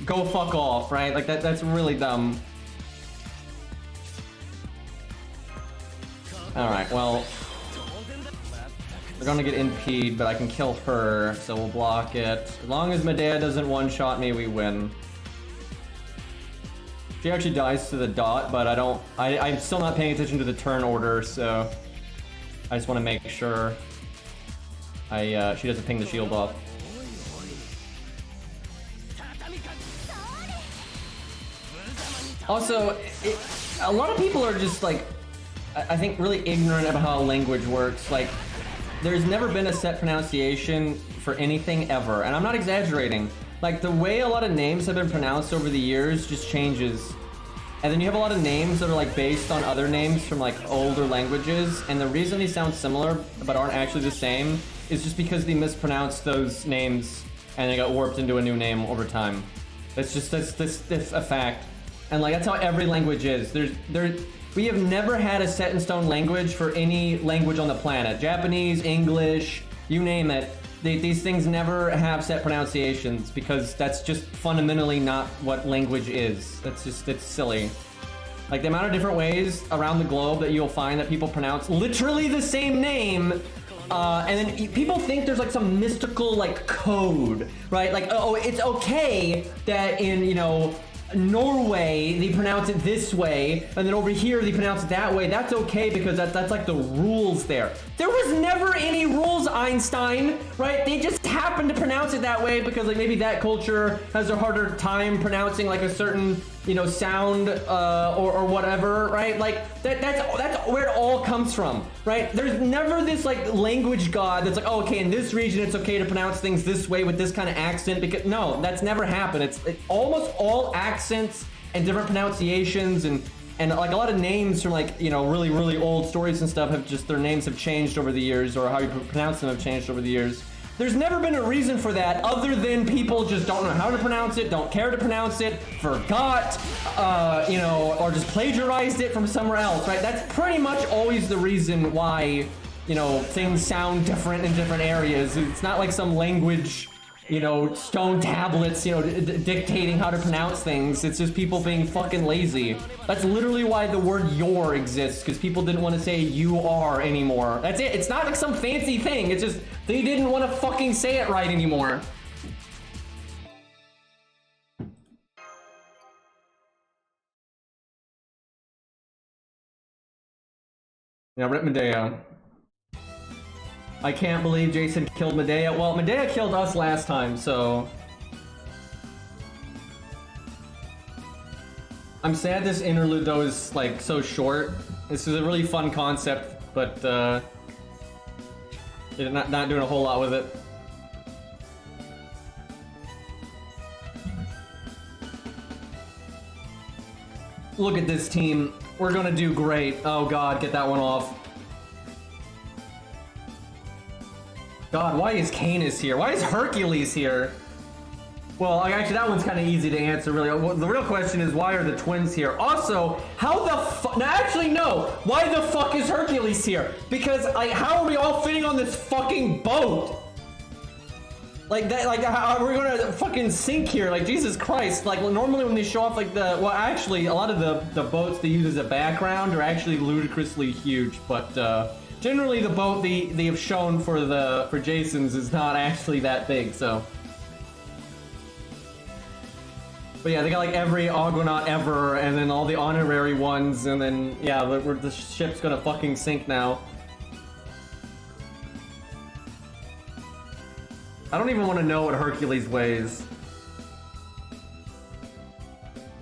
go fuck off, right? Like that's really dumb. All right, well. We're gonna get NP'd, but I can kill her, so we'll block it. As long as Medea doesn't one-shot me, we win. She actually dies to the dot, but I'm still not paying attention to the turn order, so I just want to make sure she doesn't ping the shield off. Also, a lot of people are just like, I think, really ignorant about how language works. Like, there's never been a set pronunciation for anything ever, and I'm not exaggerating. Like, the way a lot of names have been pronounced over the years just changes. And then you have a lot of names that are like based on other names from like older languages, and the reason they sound similar but aren't actually the same is just because they mispronounced those names and they got warped into a new name over time. That's a fact. And like that's how every language is. We have never had a set in stone language for any language on the planet. Japanese, English, you name it. These things never have set pronunciations because that's just fundamentally not what language is. It's silly. Like the amount of different ways around the globe that you'll find that people pronounce literally the same name, and then people think there's like some mystical like code, right? Like, oh, it's okay that in, you know, Norway they pronounce it this way, and then over here they pronounce it that way. That's okay because that's like the rules there. There was never any rules, Einstein, right? They just happen to pronounce it that way because like maybe that culture has a harder time pronouncing like a certain, you know, sound or whatever, right? Like that's where it all comes from, right? There's never this like language god that's like, oh, okay, in this region it's okay to pronounce things this way with this kind of accent, because no, that's never happened. It's almost all accents and different pronunciations and like a lot of names from like, you know, really old stories and stuff have just, their names have changed over the years, or how you pronounce them have changed over the years. There's never been a reason for that other than people just don't know how to pronounce it, don't care to pronounce it, forgot, you know, or just plagiarized it from somewhere else, right? That's pretty much always the reason why, you know, things sound different in different areas. It's not like some language, you know, stone tablets, you know, dictating how to pronounce things. It's just people being fucking lazy. That's literally why the word your exists, because people didn't want to say you are anymore. That's it. It's not like some fancy thing. It's just they didn't want to fucking say it right anymore. Yeah, rip Medea. I can't believe Jason killed Medea. Well, Medea killed us last time, so... I'm sad this interlude, though, is, like, so short. This is a really fun concept, but, they're not doing a whole lot with it. Look at this team. We're gonna do great. Oh god, get that one off. God, why is Canis here? Why is Hercules here? Well, actually, that one's kind of easy to answer, really. The real question is, why are the twins here? Also, how the fuck? No, actually, no. Why the fuck is Hercules here? Because, like, how are we all fitting on this fucking boat? Like, that, like, how are we gonna fucking sink here? Like, Jesus Christ. Like, normally when they show off, like, well, actually, a lot of the boats they use as a background are actually ludicrously huge, but, generally the boat they have shown for Jason's is not actually that big, so. But yeah, they got like every Argonaut ever, and then all the honorary ones, and then, yeah, the ship's gonna fucking sink now. I don't even want to know what Hercules weighs.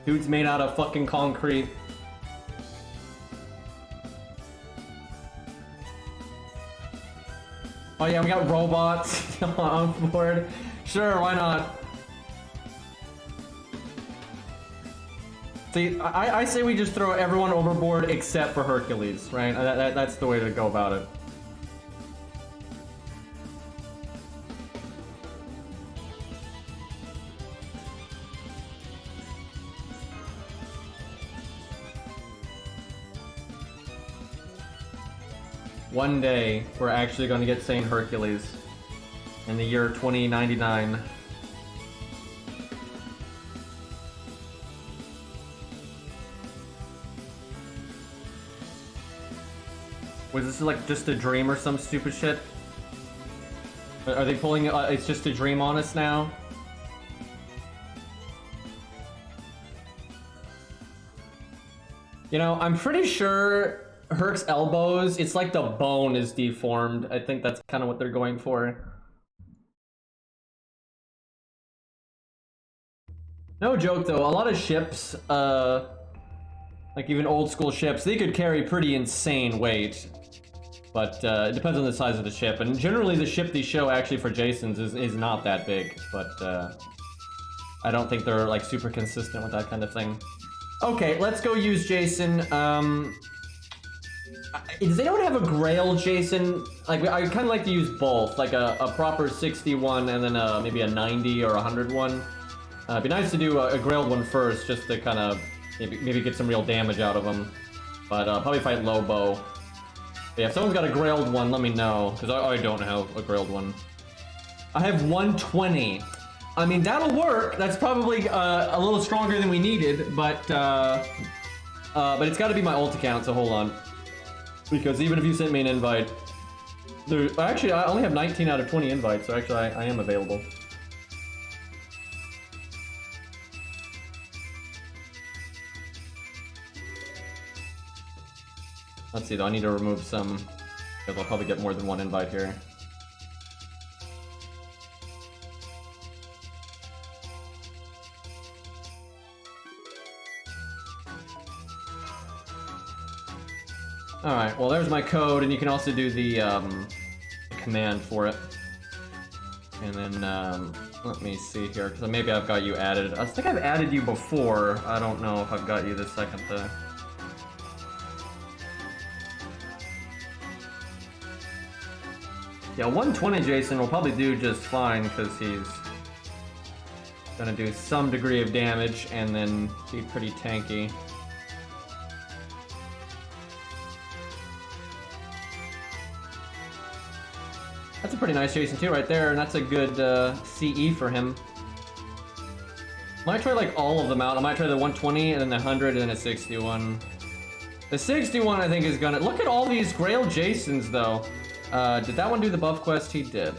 Dude's made out of fucking concrete. Oh yeah, we got robots on board. Sure, why not? See, I say we just throw everyone overboard except for Hercules, right? That's the way to go about it. One day, we're actually going to get Saint Hercules in the year 2099. Was this like just a dream or some stupid shit? Are they pulling it's just a dream on us now? You know, I'm pretty sure Herc's elbows, it's like the bone is deformed. I think that's kind of what they're going for. No joke though, a lot of ships, like even old school ships, they could carry pretty insane weight. But it depends on the size of the ship, and generally the ship they show actually for Jason's is not that big, but I don't think they're like super consistent with that kind of thing. Okay, let's go use Jason. Does anyone have a Grail Jason? Like, I kind of like to use both, like a proper 61 and then maybe a 90 or a 101. It'd be nice to do a Grailed one first, just to kind of maybe get some real damage out of them. But probably fight Lobo. But yeah, if someone's got a Grailed one, let me know, because I don't have a Grailed one. I have 120. I mean, that'll work. That's probably a little stronger than we needed, but it's got to be my ult account, so hold on. Because even if you sent me an invite, actually, I only have 19 out of 20 invites, so actually I am available. Let's see though, I need to remove some, because I'll probably get more than one invite here. Alright, well there's my code, and you can also do the command for it. And then, let me see here, because maybe I've got you added. I think I've added you before. I don't know if I've got you this second though. Yeah, 120 Jason will probably do just fine, because he's gonna do some degree of damage and then be pretty tanky. That's a pretty nice Jason too right there, and that's a good CE for him. Might try like all of them out. I might try the 120 and then the 100 and then a 61. The 61 I think is gonna... Look at all these Grail Jasons though. Did that one do the buff quest? He did.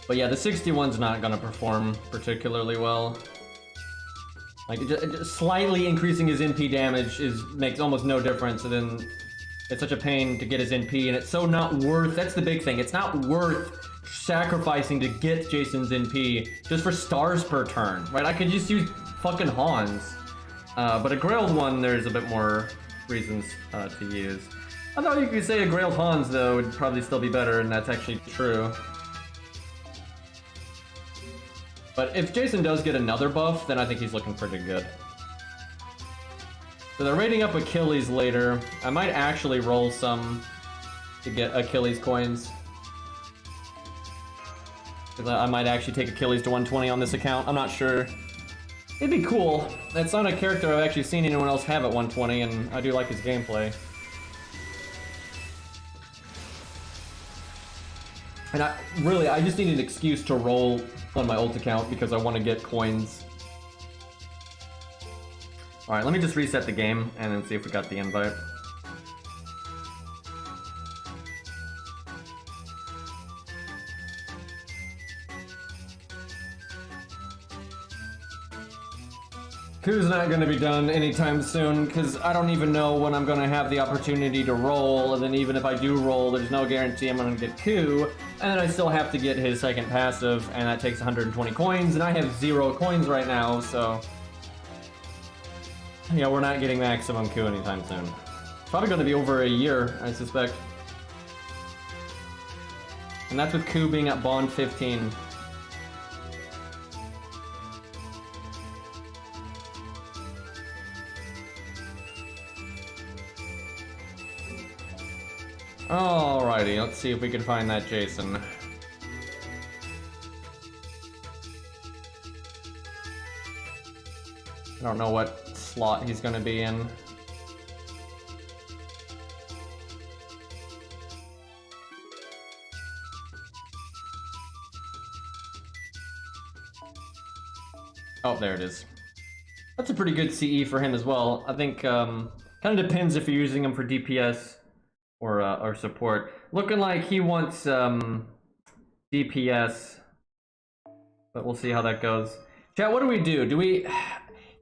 But yeah, the 61's not gonna perform particularly well. Like, just slightly increasing his NP damage makes almost no difference, and then it's such a pain to get his NP, and it's so not worth... That's the big thing. It's not worth sacrificing to get Jason's NP just for stars per turn, right? I could just use fucking Hans. But a Grailed one, there's a bit more reasons to use. I thought you could say a Grailed Hans, though, would probably still be better, and that's actually true. But if Jason does get another buff, then I think he's looking pretty good. So they're rating up Achilles later. I might actually roll some to get Achilles coins. I might actually take Achilles to 120 on this account. I'm not sure. It'd be cool. It's not a character I've actually seen anyone else have at 120, and I do like his gameplay. And I just need an excuse to roll on my ult account because I want to get coins. Alright, let me just reset the game and then see if we got the invite. Q's not going to be done anytime soon, because I don't even know when I'm going to have the opportunity to roll, and then even if I do roll, there's no guarantee I'm going to get Q, and then I still have to get his second passive, and that takes 120 coins, and I have 0 coins right now, so... yeah, we're not getting maximum Q anytime soon. It's probably going to be over a year, I suspect. And that's with Q being at Bond 15. Alrighty, let's see if we can find that Jason. I don't know what slot he's gonna be in. Oh, there it is. That's a pretty good CE for him as well. I think, kind of depends if you're using him for DPS or support. Looking like he wants DPS, but we'll see how that goes. Chat, what do we do? Do we...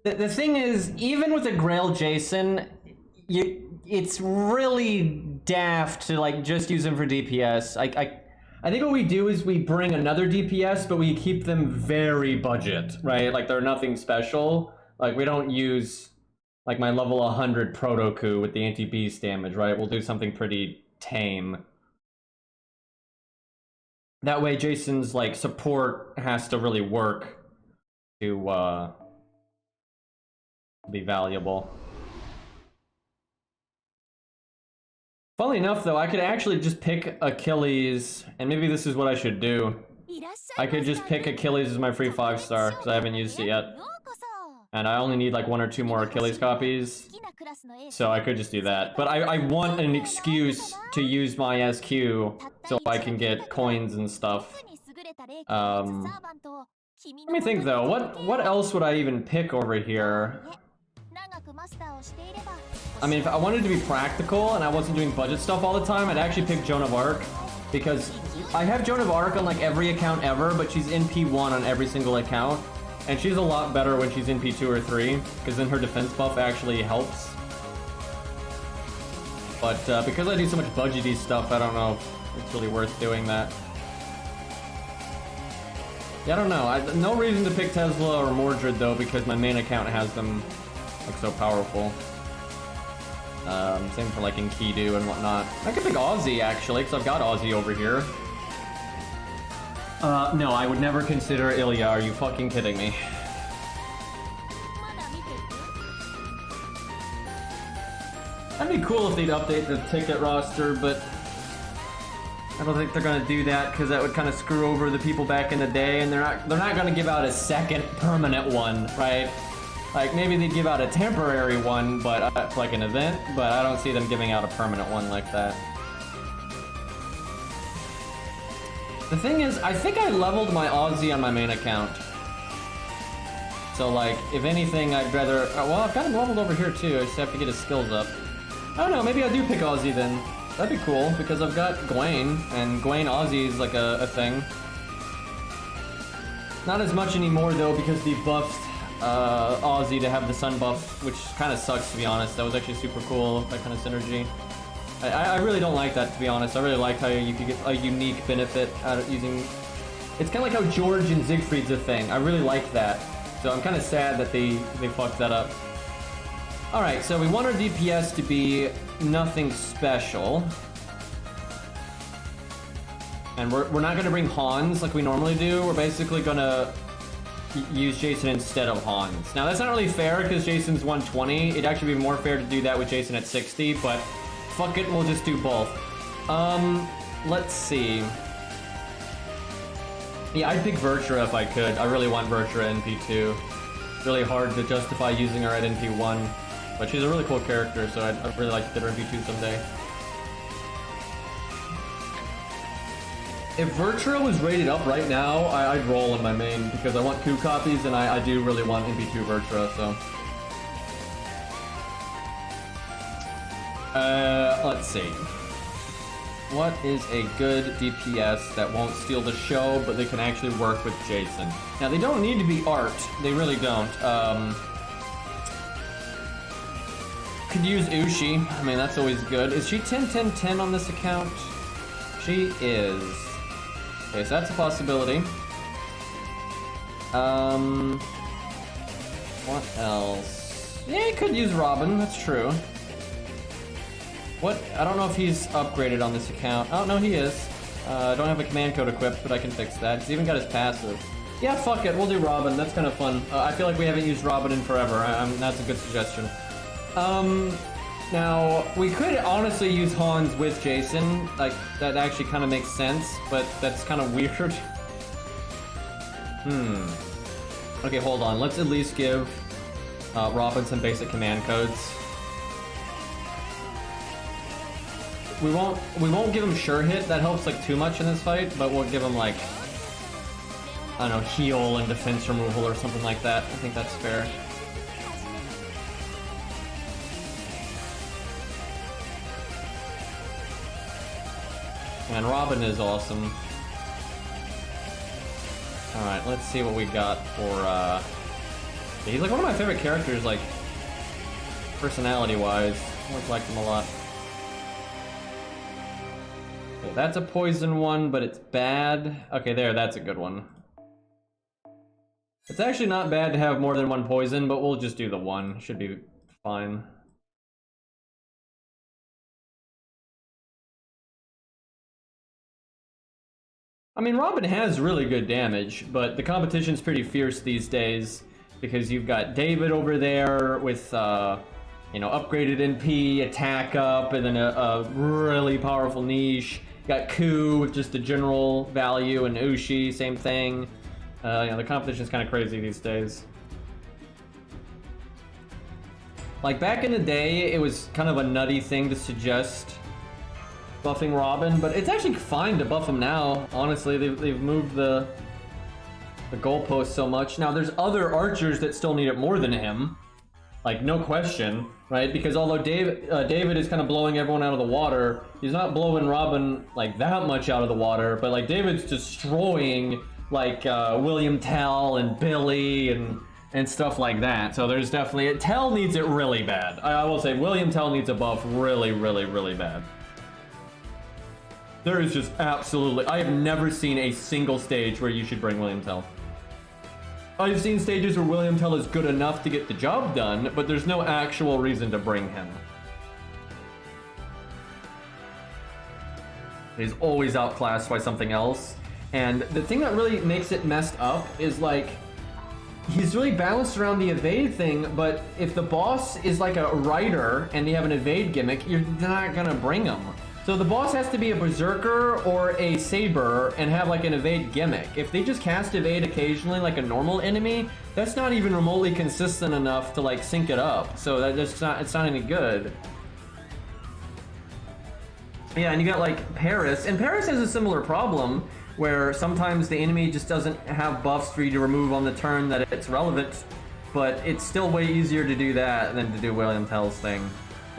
The thing is, even with a Grail Jason, it's really daft to like just use him for DPS. I think what we do is we bring another DPS, but we keep them very budget, right? Like they're nothing special. Like we don't use like my level 100 Proto-Coup with the anti-beast damage, right? We'll do something pretty tame. That way Jason's like support has to really work to be valuable. Funnily enough though, I could actually just pick Achilles, and maybe this is what I should do. I could just pick Achilles as my free 5-star, because I haven't used it yet. And I only need like 1 or 2 more Achilles copies, so I could just do that. But I want an excuse to use my SQ so I can get coins and stuff. Let me think though, what else would I even pick over here? I mean, if I wanted to be practical and I wasn't doing budget stuff all the time, I'd actually pick Joan of Arc, because I have Joan of Arc on like every account ever, but she's in P1 on every single account. And she's a lot better when she's in P2 or 3, because then her defense buff actually helps. But because I do so much budgety stuff, I don't know if it's really worth doing that. Yeah, I don't know. No reason to pick Tesla or Mordred though, because my main account has them like so powerful. Same for like Enkidu and whatnot. I could pick Aussie actually, because I've got Aussie over here. No, I would never consider Ilya. Are you fucking kidding me? That'd be cool if they'd update the ticket roster, but I don't think they're gonna do that because that would kind of screw over the people back in the day, and they're not gonna give out a second permanent one, right? Like maybe they'd give out a temporary one, but like an event, but I don't see them giving out a permanent one like that. The thing is, I think I leveled my Aussie on my main account. So like, if anything, I'd rather... well, I've got him leveled over here too, I just have to get his skills up. I don't know, maybe I do pick Aussie then. That'd be cool, because I've got Gwaine, and Gwaine Aussie is like a thing. Not as much anymore though, because they buffed Aussie to have the sun buff, which kind of sucks to be honest. That was actually super cool, that kind of synergy. I really don't like that, to be honest. I really like how you could get a unique benefit out of using... It's kind of like how George and Siegfried's a thing. I really like that. So I'm kind of sad that they fucked that up. Alright, so we want our DPS to be nothing special. And we're not going to bring Hans like we normally do. We're basically going to use Jason instead of Hans. Now that's not really fair because Jason's 120. It'd actually be more fair to do that with Jason at 60, but fuck it, we'll just do both. Let's see. Yeah, I'd pick Virtua if I could. I really want Virtua NP2. Really hard to justify using her at NP1, but she's a really cool character, so I'd really like to get her NP2 someday. If Virtua was rated up right now, I'd roll in my main, because I want 2 copies, and I do really want NP2 Virtua, so... let's see. What is a good DPS that won't steal the show, but they can actually work with Jason? Now, they don't need to be art. They really don't. Could use Ushi. I mean, that's always good. Is she 10-10-10 on this account? She is. Okay, so that's a possibility. What else? Yeah, you could use Robin. That's true. What? I don't know if he's upgraded on this account. Oh, no, he is. I don't have a command code equipped, but I can fix that. He's even got his passive. Yeah, fuck it. We'll do Robin. That's kind of fun. I feel like we haven't used Robin in forever. That's a good suggestion. Now, we could honestly use Hans with Jason. Like, that actually kind of makes sense, but that's kind of weird. Okay, hold on. Let's at least give Robin some basic command codes. We won't give him sure hit. That helps like too much in this fight, but we'll give him like, I don't know, heal and defense removal or something like that. I think that's fair. And Robin is awesome. Alright, let's see what we got for, he's like one of my favorite characters, like, personality-wise. I always liked him a lot. Okay, that's a poison one, but it's bad. Okay, that's a good one. It's actually not bad to have more than one poison, but we'll just do the one. Should be fine. I mean, Robin has really good damage, but the competition's pretty fierce these days because you've got David over there with, you know, upgraded NP, attack up, and then a really powerful niche. You got Ku with just a general value, and Ushi, same thing. You know, the competition's kind of crazy these days. Like, back in the day, it was kind of a nutty thing to suggest buffing Robin, but it's actually fine to buff him now. Honestly, they've moved the goalpost so much. Now, there's other archers that still need it more than him. Like, no question, right? Because although David is kind of blowing everyone out of the water, he's not blowing Robin, like, that much out of the water, but, like, David's destroying, like, William Tell and Billy and stuff like that. So there's definitely... Tell needs it really bad. I will say, William Tell needs a buff really, really, really bad. There is just absolutely... I have never seen a single stage where you should bring William Tell. I've seen stages where William Tell is good enough to get the job done, but there's no actual reason to bring him. He's always outclassed by something else. And the thing that really makes it messed up is, like, he's really balanced around the evade thing, but if the boss is like a rider and they have an evade gimmick, you're not gonna bring him. So the boss has to be a berserker or a saber and have like an evade gimmick. If they just cast evade occasionally like a normal enemy, that's not even remotely consistent enough to like sync it up. So it's not any good. Yeah, and you got like Paris, and Paris has a similar problem where sometimes the enemy just doesn't have buffs for you to remove on the turn that it's relevant, but it's still way easier to do that than to do William Tell's thing.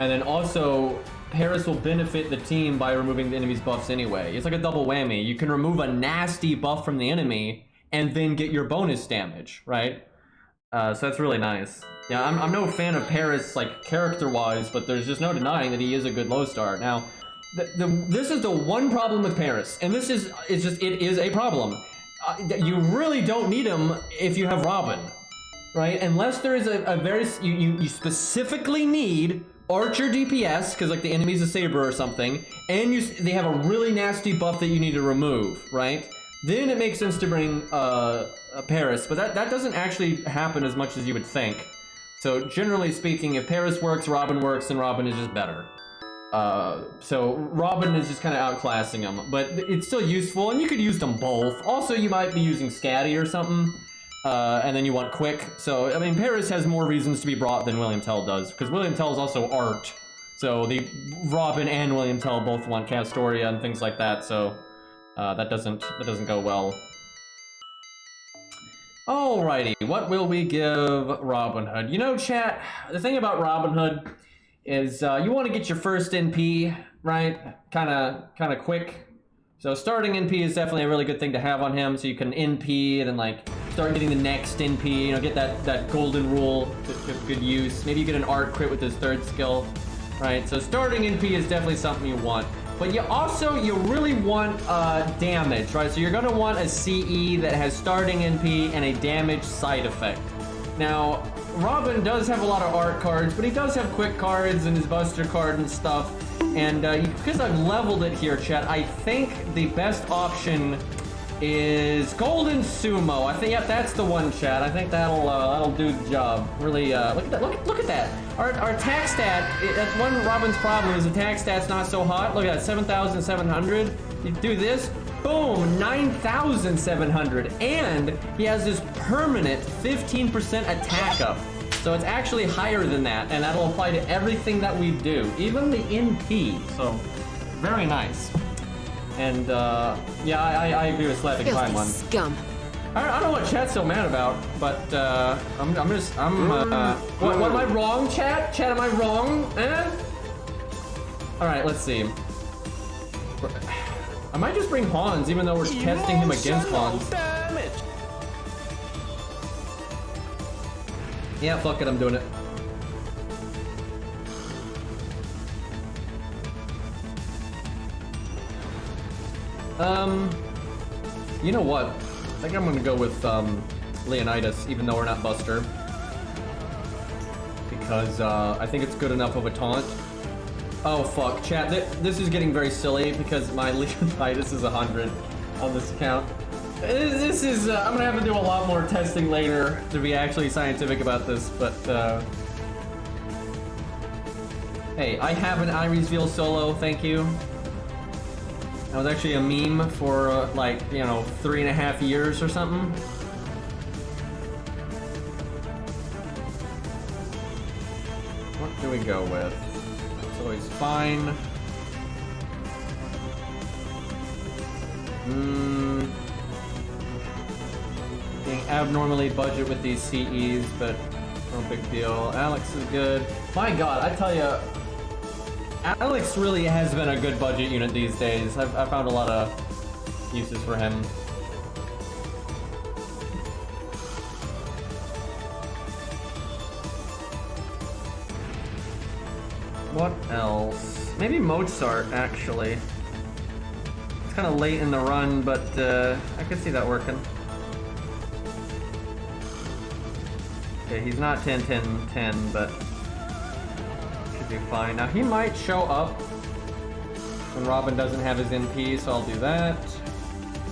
And then also, Paris will benefit the team by removing the enemy's buffs anyway. It's like a double whammy. You can remove a nasty buff from the enemy and then get your bonus damage, right? So that's really nice. Yeah, I'm no fan of Paris, like, character-wise, but there's just no denying that he is a good low start. Now, this is the one problem with Paris, and it is a problem. You really don't need him if you have Robin, right? Unless there is you specifically need Archer DPS, because like the enemy's a saber or something, and they have a really nasty buff that you need to remove, right? then it makes sense to bring Paris, but that doesn't actually happen as much as you would think. So generally speaking, if Paris works, Robin works, and Robin is just better. So Robin is just kind of outclassing him, but it's still useful, and you could use them both. Also, you might be using Scatty or something, and then you want Quick. So, I mean, Paris has more reasons to be brought than William Tell does, because William Tell is also art. So the Robin and William Tell both want Castoria and things like that, so that doesn't go well. Alrighty, what will we give Robin Hood? You know, chat, the thing about Robin Hood is you want to get your first NP, right? Kind of quick. So starting NP is definitely a really good thing to have on him, so you can NP and then like start getting the next NP, you know, get that golden rule to good use. Maybe you get an art crit with his third skill, right? So starting NP is definitely something you want. But you really want damage, right? So you're gonna want a CE that has starting NP and a damage side effect. Now, Robin does have a lot of art cards, but he does have quick cards and his buster card and stuff. And because I've leveled it here, chat, I think the best option is Golden Sumo. I think, yeah, that's the one, chat. I think that'll do the job. Really, look at that. Look at that. Our attack stat. That's one of Robin's problem is attack stat's not so hot. Look at that, 7,700. You do this, boom, 9,700, and he has this permanent 15% attack up. So it's actually higher than that, and that'll apply to everything that we do, even the NP. So very nice. And yeah, I agree with slapping time one. Scum. I don't know what chat's so mad about, but what am I wrong, chat? Chat, am I wrong? All right, let's see. I might just bring Hans, even though we're testing him against Hans. Damage. Yeah, fuck it, I'm doing it. You know what? I think I'm gonna go with Leonidas, even though we're not Buster, because I think it's good enough of a taunt. Oh fuck, chat, this is getting very silly because my Leonidas is 100 on this account. This is, I'm gonna have to do a lot more testing later to be actually scientific about this, but hey, I have an Irisville solo, thank you. That was actually a meme for like, you know, 3.5 years or something. What do we go with? It's always fine. Being abnormally budget with these CEs, but no big deal. Alex is good. My god, I tell you, Alex really has been a good budget unit these days. I've found a lot of uses for him. What else? Maybe Mozart, actually. It's kind of late in the run, but I could see that working. Okay, he's not 10, 10, 10, but should be fine. Now, he might show up when Robin doesn't have his NP, so I'll do that.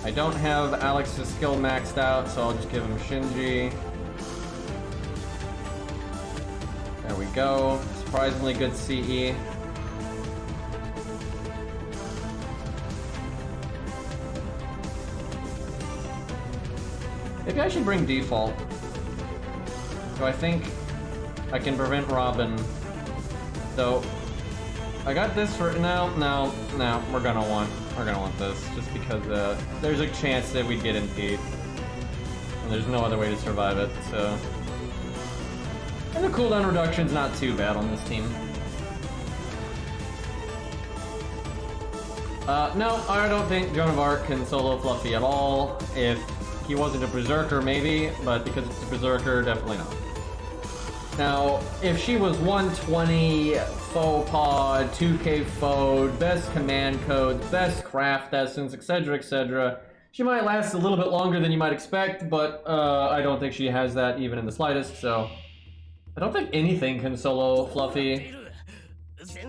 I don't have Alex's skill maxed out, so I'll just give him Shinji. There we go. Surprisingly good CE. Maybe I should bring default. So I think I can prevent Robin. So I got this for no, we're gonna want this just because there's a chance that we'd get NP'd. And there's no other way to survive it, so. And the cooldown reduction's not too bad on this team. No, I don't think Joan of Arc can solo Fluffy at all. If he wasn't a Berserker, maybe, but because it's a Berserker, definitely not. Now, if she was 120, faux pod, 2k fode, best command codes, best craft essence, etc., she might last a little bit longer than you might expect, but I don't think she has that even in the slightest, so I don't think anything can solo Fluffy.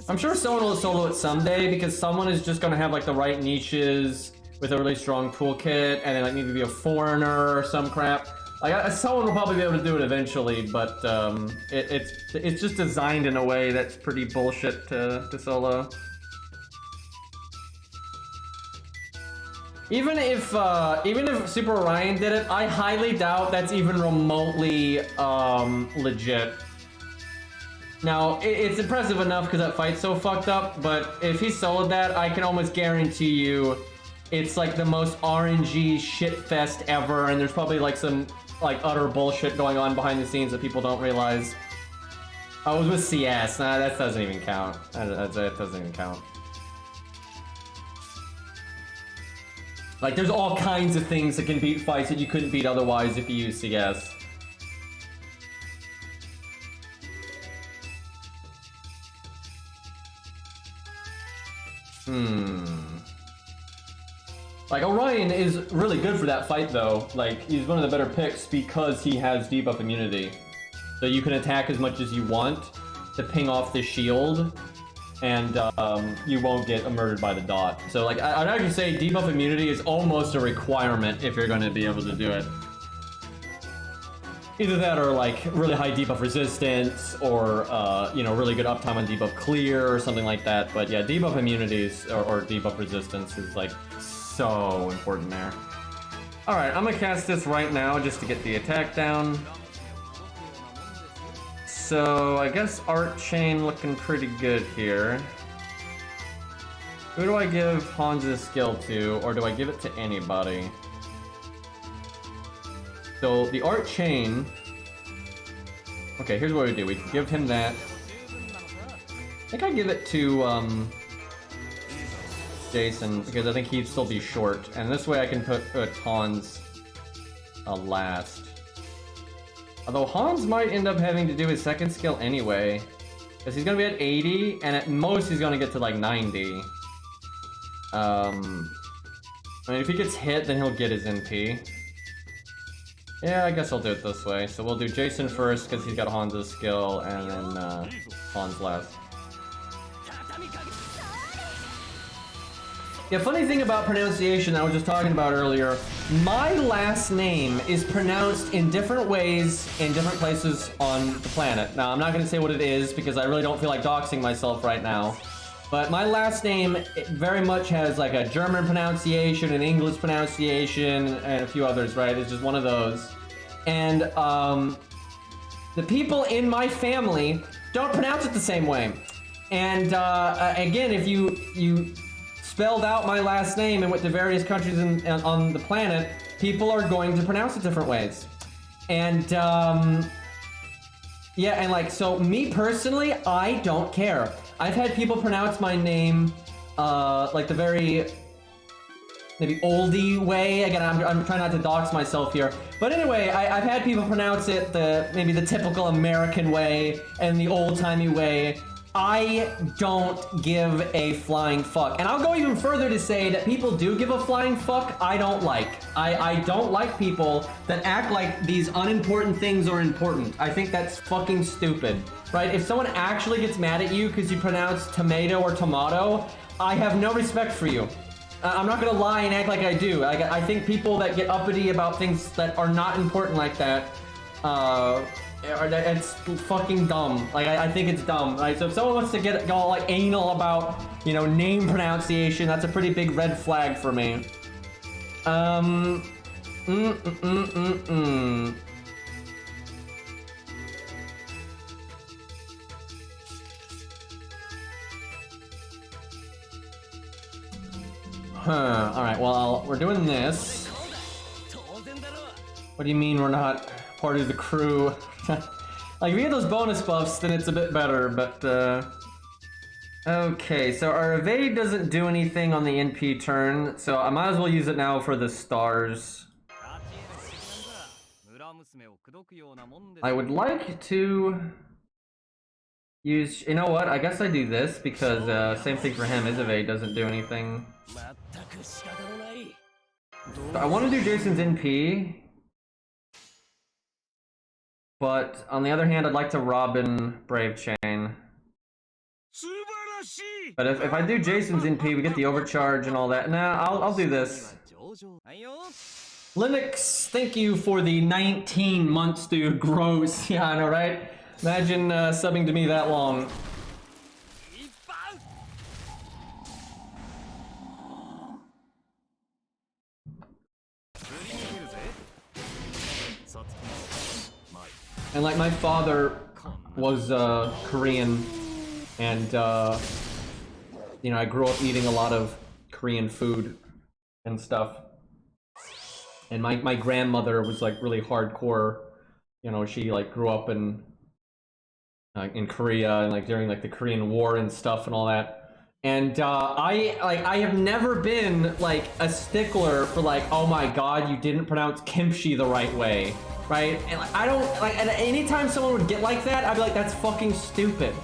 I'm sure someone will solo it someday because someone is just gonna have like the right niches with a really strong toolkit, and then like need to be a foreigner or some crap. Like someone will probably be able to do it eventually, but it's just designed in a way that's pretty bullshit to solo. Even if Super Orion did it, I highly doubt that's even remotely legit. Now, it's impressive enough because that fight's so fucked up, but if he soloed that, I can almost guarantee you it's like the most RNG shitfest ever, and there's probably like some like utter bullshit going on behind the scenes that people don't realize. Oh, it was with CS. Nah, that doesn't even count. That doesn't even count. Like, there's all kinds of things that can beat fights that you couldn't beat otherwise if you use CS. Like, Orion is really good for that fight, though. Like, he's one of the better picks because he has debuff immunity. So you can attack as much as you want to ping off the shield, and you won't get murdered by the dot. So, like, I'd actually say debuff immunity is almost a requirement if you're going to be able to do it. Either that or, like, really high debuff resistance, or, you know, really good uptime on debuff clear, or something like that. But yeah, debuff immunities, or debuff resistance is, like, so important there. Alright, I'm gonna cast this right now just to get the attack down. So, I guess Art Chain looking pretty good here. Who do I give Hans's skill to, or do I give it to anybody? So, the Art Chain... Okay, here's what we do. We can give him that. I think I give it to, Jason, because I think he'd still be short. And this way I can put Hans last. Although Hans might end up having to do his second skill anyway. Because he's going to be at 80, and at most he's going to get to like 90. I mean, if he gets hit, then he'll get his NP. Yeah, I guess I'll do it this way. So we'll do Jason first, because he's got Hans' skill, and then Hans last. Yeah, funny thing about pronunciation I was just talking about earlier, my last name is pronounced in different ways in different places on the planet. Now, I'm not going to say what it is because I really don't feel like doxing myself right now. But my last name very much has like a German pronunciation, an English pronunciation, and a few others, right? It's just one of those. And the people in my family don't pronounce it the same way. And again, if you spelled out my last name and went to various countries on the planet, people are going to pronounce it different ways. And yeah, and like, so me personally, I don't care. I've had people pronounce my name like the very maybe oldie way. Again, I'm trying not to dox myself here. But anyway, I've had people pronounce it maybe the typical American way and the old-timey way. I don't give a flying fuck. And I'll go even further to say that people do give a flying fuck, I don't like. I don't like people that act like these unimportant things are important. I think that's fucking stupid, right? If someone actually gets mad at you because you pronounce tomato or tomato, I have no respect for you. I'm not gonna lie and act like I do. I think people that get uppity about things that are not important like that, it's fucking dumb. Like, I think it's dumb, right? So if someone wants to get all like anal about, you know, name pronunciation, that's a pretty big red flag for me. Alright, well, we're doing this. What do you mean we're not part of the crew? Like, if we get those bonus buffs, then it's a bit better, but, okay, so our evade doesn't do anything on the NP turn, so I might as well use it now for the stars. I would like to use, you know what, I guess I do this, because, same thing for him, his evade doesn't do anything. So I want to do Jason's NP. But on the other hand, I'd like to Robin Brave Chain. But if I do Jason's NP, we get the overcharge and all that. Nah, I'll do this. Linux, thank you for the 19 months, dude. Gross. Yeah, I know, right? Imagine subbing to me that long. And like my father was Korean, and you know, I grew up eating a lot of Korean food and stuff. And my grandmother was like really hardcore. You know, she like grew up in Korea and like during like the Korean War and stuff and all that. And I have never been like a stickler for like, oh my god, you didn't pronounce kimchi the right way, right? And like, I don't like, and anytime someone would get like that, I'd be like, that's fucking stupid,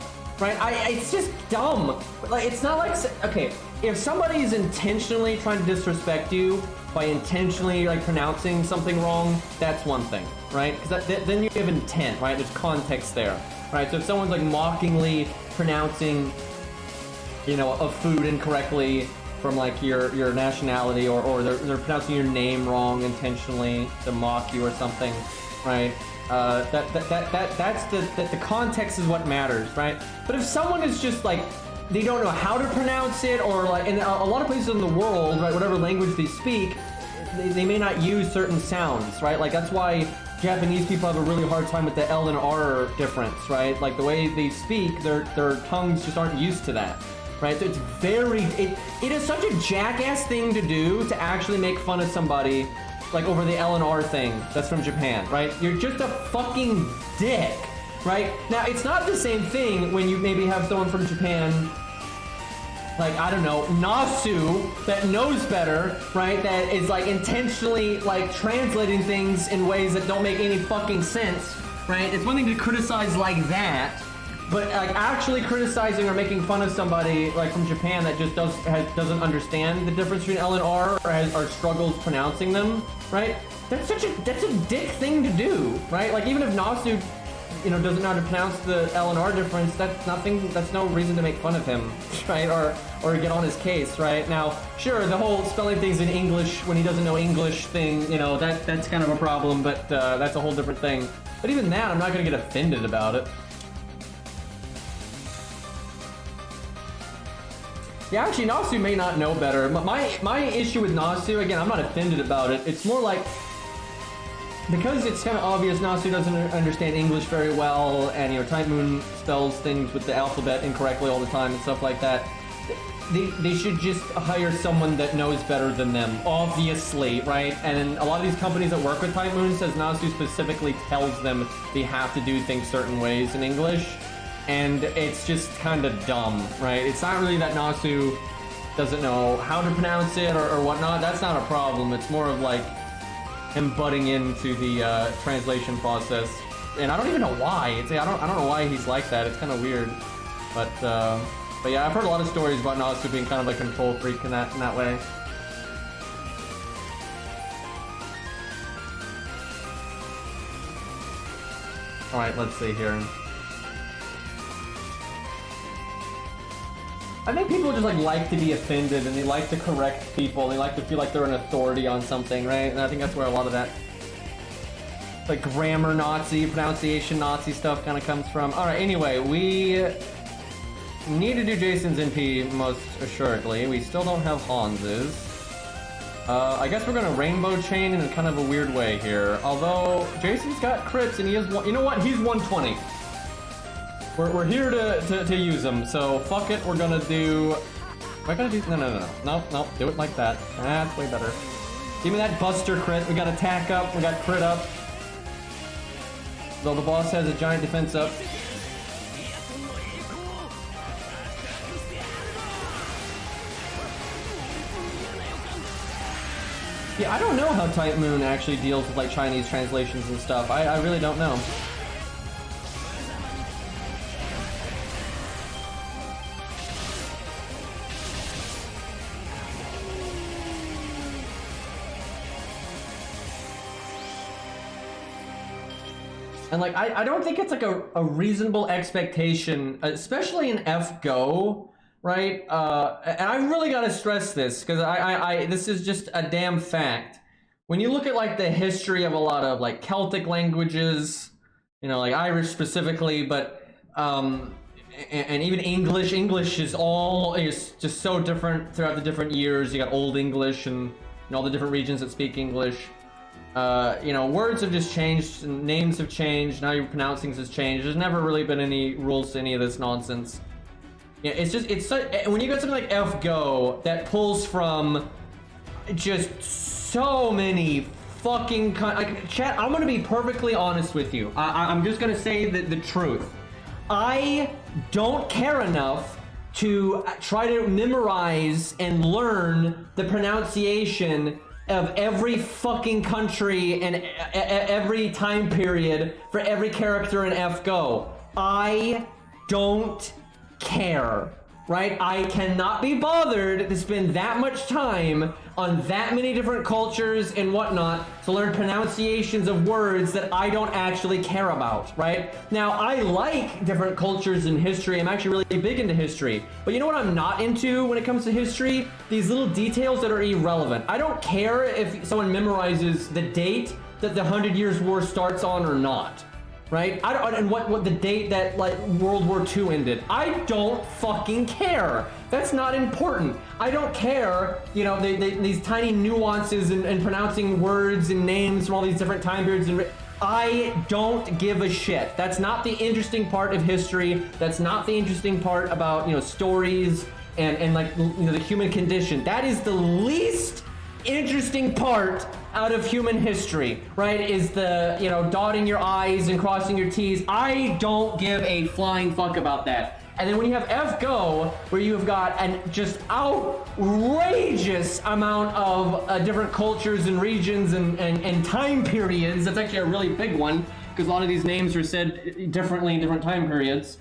right? It's just dumb. Like, it's not like, okay, if somebody is intentionally trying to disrespect you by intentionally like pronouncing something wrong, that's one thing, right? Because then you have intent, right? There's context there, right? So if someone's like mockingly pronouncing, you know, a food incorrectly from like your nationality, or they're pronouncing your name wrong intentionally to mock you or something, right? That's the context is what matters, right? But if someone is just like, they don't know how to pronounce it, or like in a lot of places in the world, right, whatever language they speak, they may not use certain sounds, right? Like that's why Japanese people have a really hard time with the L and R difference, right? Like the way they speak, their tongues just aren't used to that, right? So it's it is such a jackass thing to do, to actually make fun of somebody like over the L and R thing that's from Japan, right? You're just a fucking dick. Right? Now, it's not the same thing when you maybe have someone from Japan, like, I don't know, Nasu, that knows better, right? That is, like, intentionally, like, translating things in ways that don't make any fucking sense, right? It's one thing to criticize like that, but, like, actually criticizing or making fun of somebody, like, from Japan that just doesn't understand the difference between L and R, or struggles pronouncing them, right? That's a dick thing to do, right? Like, even if Nasu, you know, doesn't know how to pronounce the L and R difference, that's no reason to make fun of him, right? Or get on his case, right? Now, sure, the whole spelling things in English when he doesn't know English thing, you know, that's kind of a problem, but that's a whole different thing. But even that, I'm not gonna get offended about it. Yeah, actually, Nasu may not know better. My issue with Nasu, again, I'm not offended about it. It's more like, because it's kind of obvious Nasu doesn't understand English very well, and, you know, Type Moon spells things with the alphabet incorrectly all the time and stuff like that, they should just hire someone that knows better than them, obviously, right? And a lot of these companies that work with Type Moon says Nasu specifically tells them they have to do things certain ways in English, and it's just kind of dumb, right? It's not really that Nasu doesn't know how to pronounce it or whatnot. That's not a problem. It's more of like him butting into the translation process, and I don't even know why. I don't know why he's like that. It's kind of weird, but yeah, I've heard a lot of stories about Nasu being kind of a control freak in that way. All right, let's see here. I think people just like to be offended, and they like to correct people. They like to feel like they're an authority on something, right? And I think that's where a lot of that, like, grammar Nazi, pronunciation Nazi stuff kind of comes from. All right, anyway, we need to do Jason's NP most assuredly. We still don't have Hans's. I guess we're gonna rainbow chain in kind of a weird way here. Although Jason's got crits and he is one. You know what? He's 120. We're here to use them, so fuck it, we're gonna do... Am I gonna do... No, do it like that. That's way better. Give me that buster crit. We got attack up, we got crit up. Though the boss has a giant defense up. Yeah, I don't know how Type Moon actually deals with, like, Chinese translations and stuff. I really don't know. And like, I don't think it's like a reasonable expectation, especially in FGO, right? And I really gotta stress this because this is just a damn fact. When you look at like the history of a lot of like Celtic languages, you know, like Irish specifically, but and even English. English is just so different throughout the different years. You got Old English and all the different regions that speak English. You know, words have just changed, and names have changed. Now your pronouncing has changed. There's never really been any rules to any of this nonsense. Yeah, it's when you got something like FGO that pulls from just so many fucking like, chat. I'm gonna be perfectly honest with you. I'm just gonna say the truth. I don't care enough to try to memorize and learn the pronunciation of every fucking country and every time period for every character in FGO. I don't care, right? I cannot be bothered to spend that much time on that many different cultures and whatnot to learn pronunciations of words that I don't actually care about, right? Now, I like different cultures and history. I'm actually really big into history. But you know what I'm not into when it comes to history? These little details that are irrelevant. I don't care if someone memorizes the date that the 100 Years' War starts on or not. Right? And what the date that like World War II ended. I don't fucking care. That's not important. I don't care, you know, these tiny nuances in pronouncing words and names from all these different time periods. And I don't give a shit. That's not the interesting part of history. That's not the interesting part about, you know, stories and like, you know, the human condition. That is the least interesting part out of human history, right? Is the, you know, dotting your I's and crossing your T's. I don't give a flying fuck about that. And then when you have FGO, where you have got an just outrageous amount of different cultures and regions and time periods, that's actually a really big one, because a lot of these names are said differently in different time periods.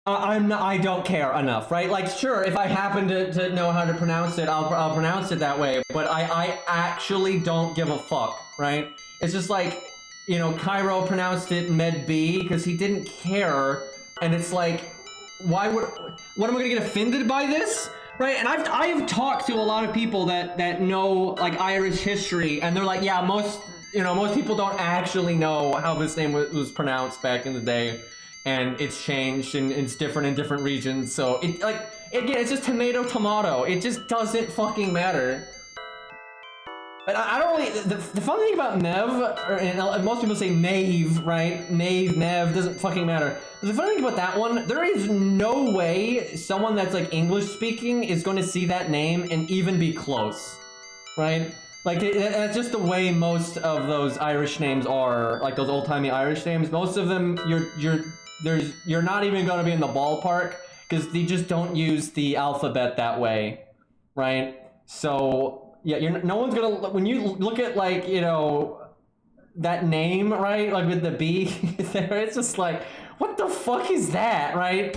I don't care enough, right? Like, sure, if I happen to know how to pronounce it, I'll pronounce it that way. But I actually don't give a fuck, right? It's just like, you know, Cairo pronounced it Med B because he didn't care, and it's like, what am I gonna get offended by this? Right? And I've talked to a lot of people that know like Irish history, and they're like, yeah, most people don't actually know how this name was pronounced back in the day. And it's changed and it's different in different regions. So it like, again, it's just tomato. It just doesn't fucking matter. But I don't really, the fun thing about Nev, and most people say Nave, right? Nave, Nev, doesn't fucking matter. The funny thing about that one, there is no way someone that's like English speaking is going to see that name and even be close, right? Like, that's just the way most of those Irish names are, like those old-timey Irish names. Most of them, you're not even going to be in the ballpark because they just don't use the alphabet that way, right? So yeah, no one's gonna, when you look at like, you know, that name, right, like with the B there, it's just like, what the fuck is that, right?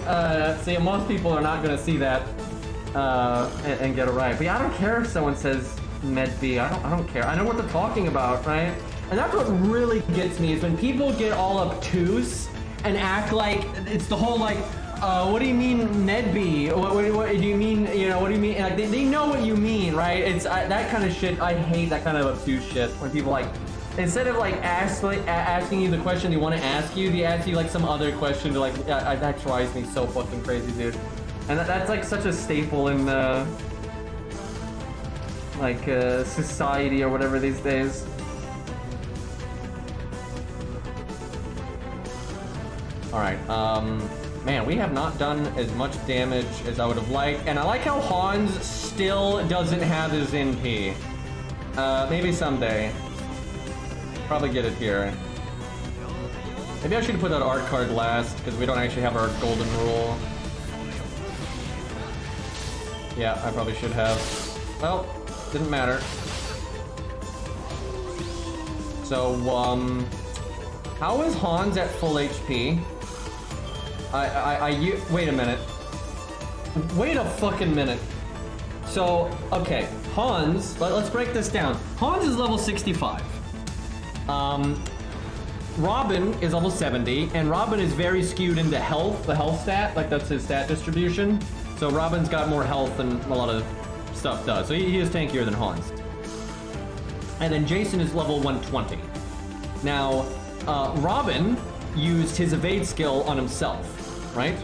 So yeah, most people are not gonna see that and get it right. But yeah, I don't care if someone says Med B. I don't care. I know what they're talking about, right? And that's what really gets me, is when people get all obtuse and act like it's the whole like, what do you mean Med B? What do you mean, you know, what do you mean? Like, they know what you mean, right? It's that kind of shit. I hate that kind of obtuse shit when people like, instead of like asking you the question they want to ask you, they ask you like some other question to like, that drives me so fucking crazy, dude. And that's like such a staple in like society or whatever these days. Alright, man, we have not done as much damage as I would have liked, and I like how Hans still doesn't have his NP. Maybe someday. Probably get it here. Maybe I should put that art card last, because we don't actually have our golden rule. Yeah, I probably should have. Well, didn't matter. So, how is Hans at full HP? Wait a minute. Wait a fucking minute. So, okay, Hans, let's break this down. Hans is level 65. Robin is level 70, and Robin is very skewed into health, the health stat, like that's his stat distribution. So Robin's got more health than a lot of stuff does. So he is tankier than Hans. And then Jason is level 120. Now, Robin used his evade skill on himself, right?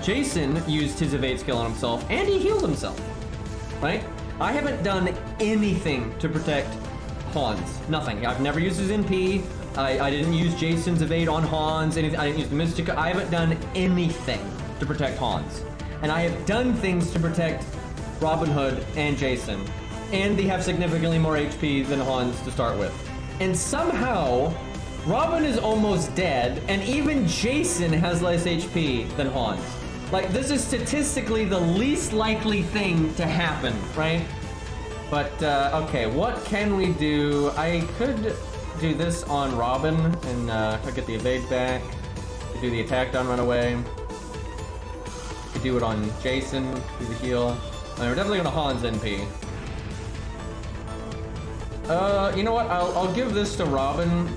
Jason used his evade skill on himself, and he healed himself, right? I haven't done anything to protect Hans. Nothing. I've never used his NP. I didn't use Jason's evade on Hans. Anything. I didn't use the Mystica. I haven't done anything to protect Hans. And I have done things to protect Robin Hood and Jason. And they have significantly more HP than Hans to start with. And somehow, Robin is almost dead, and even Jason has less HP than Hans. Like, this is statistically the least likely thing to happen, right? But, okay, what can we do? I could do this on Robin, and could get the evade back. Could do the attack down, run away. Could do it on Jason, do the heal. We're definitely gonna Hans NP. You know what? I'll give this to Robin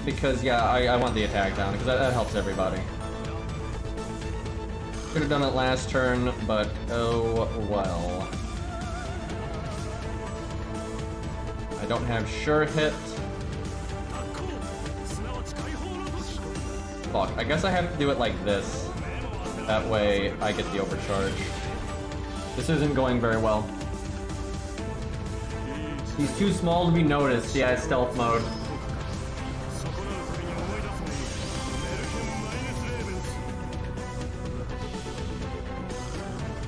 because yeah, I want the attack down because that helps everybody. Could have done it last turn, but oh well. I don't have sure hit. Fuck, I guess I have to do it like this. That way I get the overcharge. This isn't going very well. He's too small to be noticed. Yeah, it's stealth mode.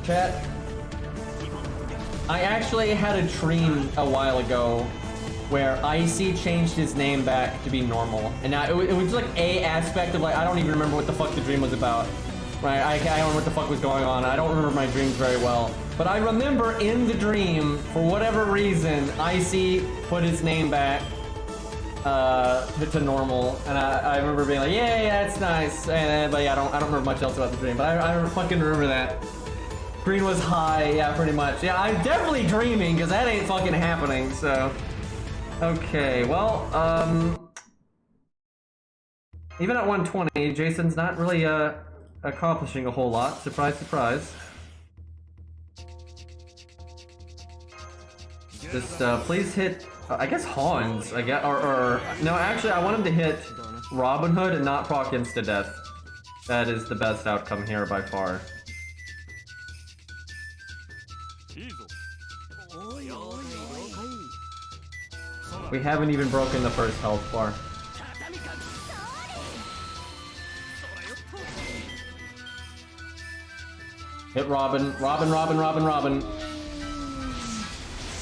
Chat. I actually had a dream a while ago where Icy changed his name back to be normal. And now it was like a aspect of like, I don't even remember what the fuck the dream was about. Right, I don't know what the fuck was going on. I don't remember my dreams very well. But I remember in the dream, for whatever reason, Icy put his name back to normal. And I remember being like, yeah, it's nice. But yeah, I don't remember much else about the dream. But I fucking remember that. Green was high, yeah, pretty much. Yeah, I'm definitely dreaming, because that ain't fucking happening, so. Okay, well, even at 120, Jason's not really, accomplishing a whole lot. Surprise, surprise. Just, please hit, I guess Hans, I guess, or, no, actually, I want him to hit Robin Hood and not proc insta-death. That is the best outcome here by far. We haven't even broken the first health bar. Hit Robin. Robin.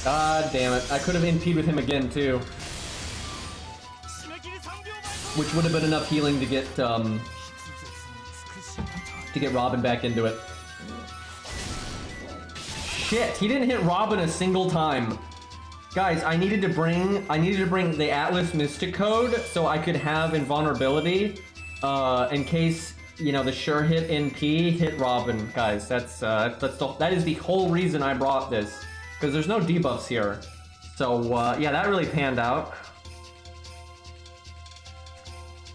God damn it. I could have NP'd with him again, too. Which would have been enough healing to get Robin back into it. Shit, he didn't hit Robin a single time. Guys, I needed to bring the Atlas Mystic Code so I could have invulnerability in case, you know, the sure hit NP hit Robin. Guys, that is the whole reason I brought this, because there's no debuffs here. So yeah, that really panned out.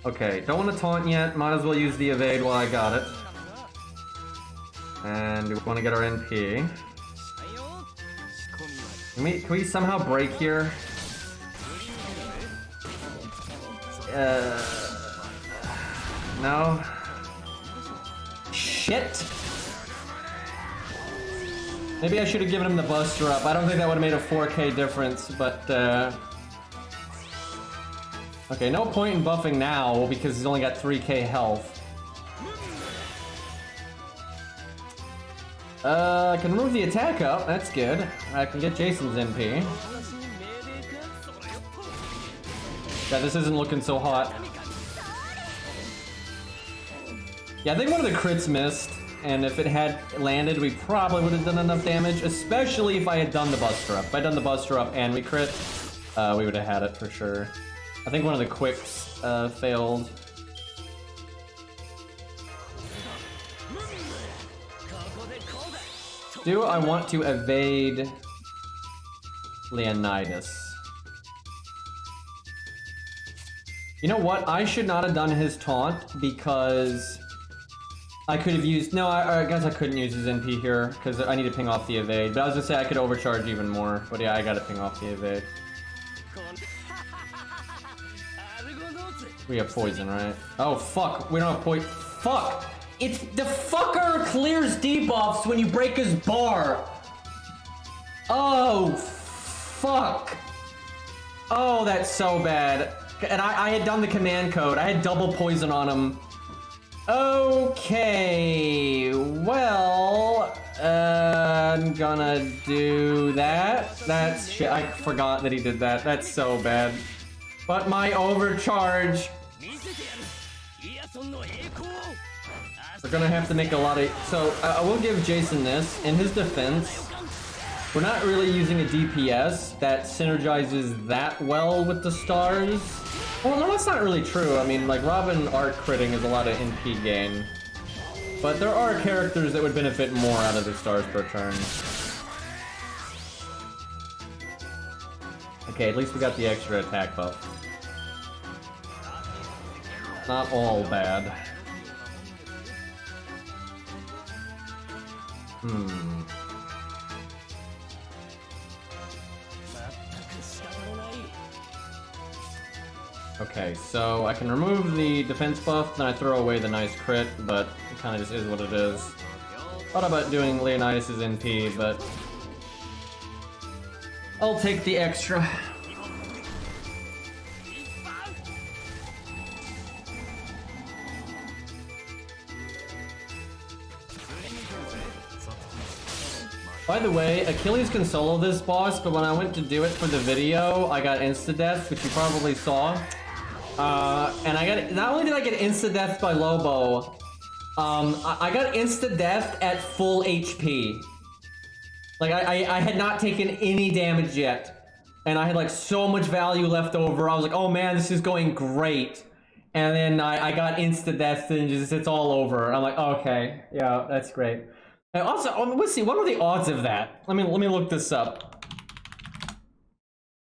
Okay, don't want to taunt yet. Might as well use the evade while I got it. And we want to get our NP. Can we somehow break here? No. Shit! Maybe I should have given him the Buster Up. I don't think that would have made a 4K difference, but okay, no point in buffing now because he's only got 3K health. I can move the attack up, that's good. I can get Jason's NP. Yeah, this isn't looking so hot. Yeah, I think one of the crits missed, and if it had landed, we probably would have done enough damage, especially if I had done the Buster Up. If I had done the Buster Up and we crit, we would have had it for sure. I think one of the quicks failed. Do I want to evade Leonidas? You know what? I should not have done his taunt because I could have used... No, I guess I couldn't use his NP here because I need to ping off the evade. But I was gonna say I could overcharge even more. But yeah, I gotta ping off the evade. We have poison, right? Oh, fuck. We don't have poison. Fuck! It's the fucker clears debuffs when you break his bar! Oh, fuck! Oh, that's so bad. And I had done the command code. I had double poison on him. Okay, well, I'm gonna do that. That's shit. I forgot that he did that. That's so bad. But my overcharge. We're gonna have to make a lot of. So I will give Jason this. In his defense, we're not really using a DPS that synergizes that well with the stars. Well, no, that's not really true. I mean, like, Robin art critting is a lot of NP gain. But there are characters that would benefit more out of the stars per turn. Okay, at least we got the extra attack buff. Not all bad. Okay, so I can remove the defense buff, then I throw away the nice crit, but it kind of just is what it is. Thought about doing Leonidas' NP, but I'll take the extra. By the way, Achilles can solo this boss, but when I went to do it for the video, I got insta-death, which you probably saw. And I got, not only did I get insta-death by Lobo, I got insta-death at full HP. Like, I had not taken any damage yet. And I had, like, so much value left over. I was like, oh man, this is going great. And then I got insta-death and just, it's all over. I'm like, okay, yeah, that's great. And also, let's see, what are the odds of that? Let me look this up.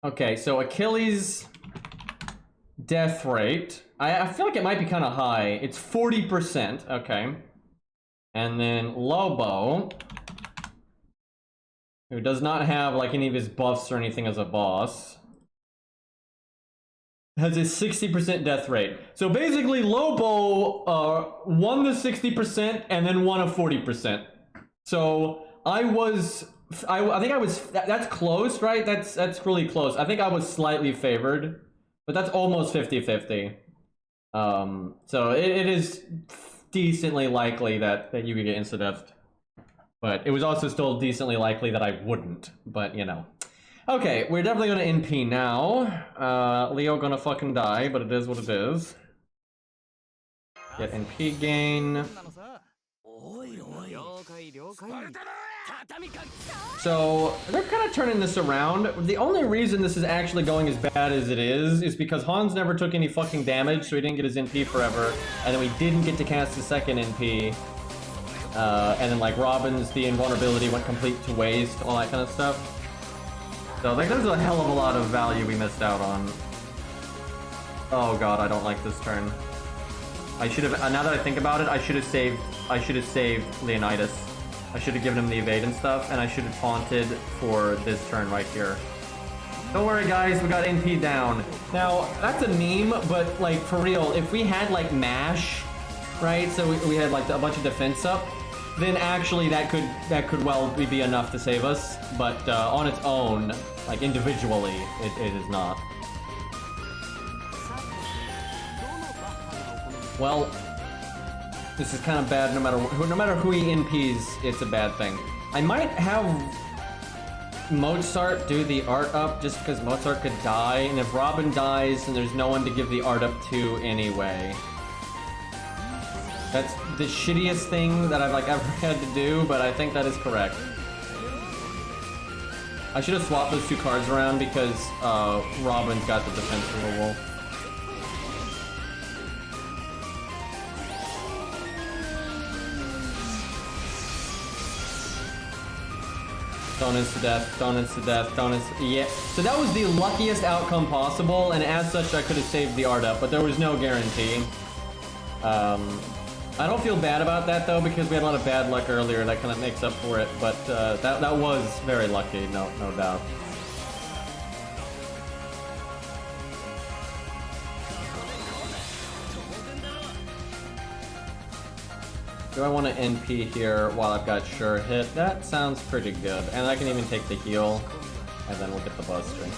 Okay, so Achilles death rate. I feel like it might be kind of high. It's 40%, okay. And then Lobo, who does not have like any of his buffs or anything as a boss, has a 60% death rate. So basically Lobo won the 60% and then won a 40%. So I think I was, that's close, right? That's really close. I think I was slightly favored, but that's almost 50-50. So it is decently likely that you could get insta-death. But it was also still decently likely that I wouldn't, but you know. Okay, we're definitely gonna NP now. Leo gonna fucking die, but it is what it is. Get NP gain. So they're kind of turning this around. The only reason this is actually going as bad as it is because Hans never took any fucking damage, so he didn't get his NP forever, and then we didn't get to cast his second NP. And then like Robin's, the invulnerability went complete to waste, all that kind of stuff. So like there's a hell of a lot of value we missed out on. Oh god, I don't like this turn. I should have, now that I think about it, I should have saved Leonidas. I should have given him the evade and stuff, and I should have taunted for this turn right here. Don't worry guys, we got NP down. Now, that's a meme, but like for real, if we had like MASH, right, so we had like a bunch of defense up, then actually that could well be enough to save us, but on its own, like individually, it is not. Well, this is kind of bad no matter who he NPs, it's a bad thing. I might have Mozart do the art up just because Mozart could die, and if Robin dies, then there's no one to give the art up to anyway. That's the shittiest thing that I've like ever had to do, but I think that is correct. I should have swapped those two cards around because Robin's got the defense removal. Don't insta death, don't insta death, don't insta... Yeah. So that was the luckiest outcome possible, and as such, I could have saved the art up, but there was no guarantee. I don't feel bad about that, though, because we had a lot of bad luck earlier. That kind of makes up for it, but that was very lucky, no doubt. Do I want to NP here while I've got sure hit? That sounds pretty good. And I can even take the heal, and then we'll get the buster.